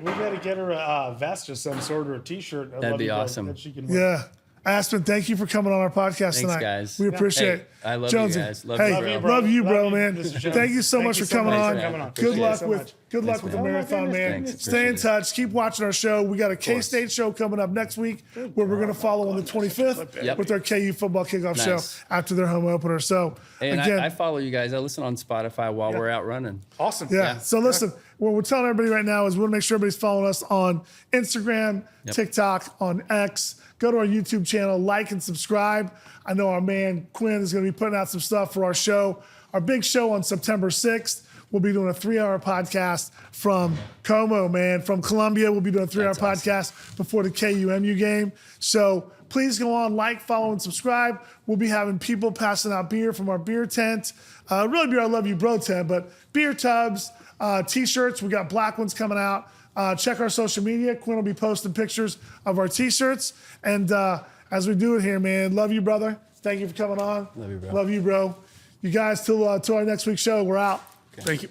her a vest or some sort or a T-shirt. That'd be awesome. That she can wear. Yeah. Aspen, thank you for coming on our podcast tonight. guys. We appreciate Hey, it. I love you Jonesy, guys. Love hey, you, bro. love you, bro, Love you, man. Mr. Jones. Thank you so Thank much you for so coming much on. for coming on. Good Appreciate luck it so with much. good luck Thanks, with the man. marathon, man. Thanks. Stay in Appreciate it. touch. Keep watching our show. We got a K-State show coming up next week where we're going to follow on the 25th Yep. with our KU football kickoff Nice. show after their home opener. So And again, I follow you guys. I listen on Spotify while we're out running. Awesome. yeah. So listen, what we're telling everybody right now is we want to make sure everybody's following us on Instagram, TikTok, on X. Go to our YouTube channel, like and subscribe. I know our man Quinn is going to be putting out some stuff for our show. Our big show on September 6th. We'll be doing a 3-hour podcast from Como, man. From Columbia, we'll be doing a 3-hour podcast before the KUMU game. So please go on, like, follow, and subscribe. We'll be having people passing out beer from our beer tent. Really be our Love You Bro tent, but beer tubs, T-shirts. We got black ones coming out. Check our social media. Quinn will be posting pictures of our T-shirts. And as we do it here, man. Love you, brother. Thank you for coming on. Love you, bro. Love you, bro. You guys, till our next week's show, we're out. Thank you.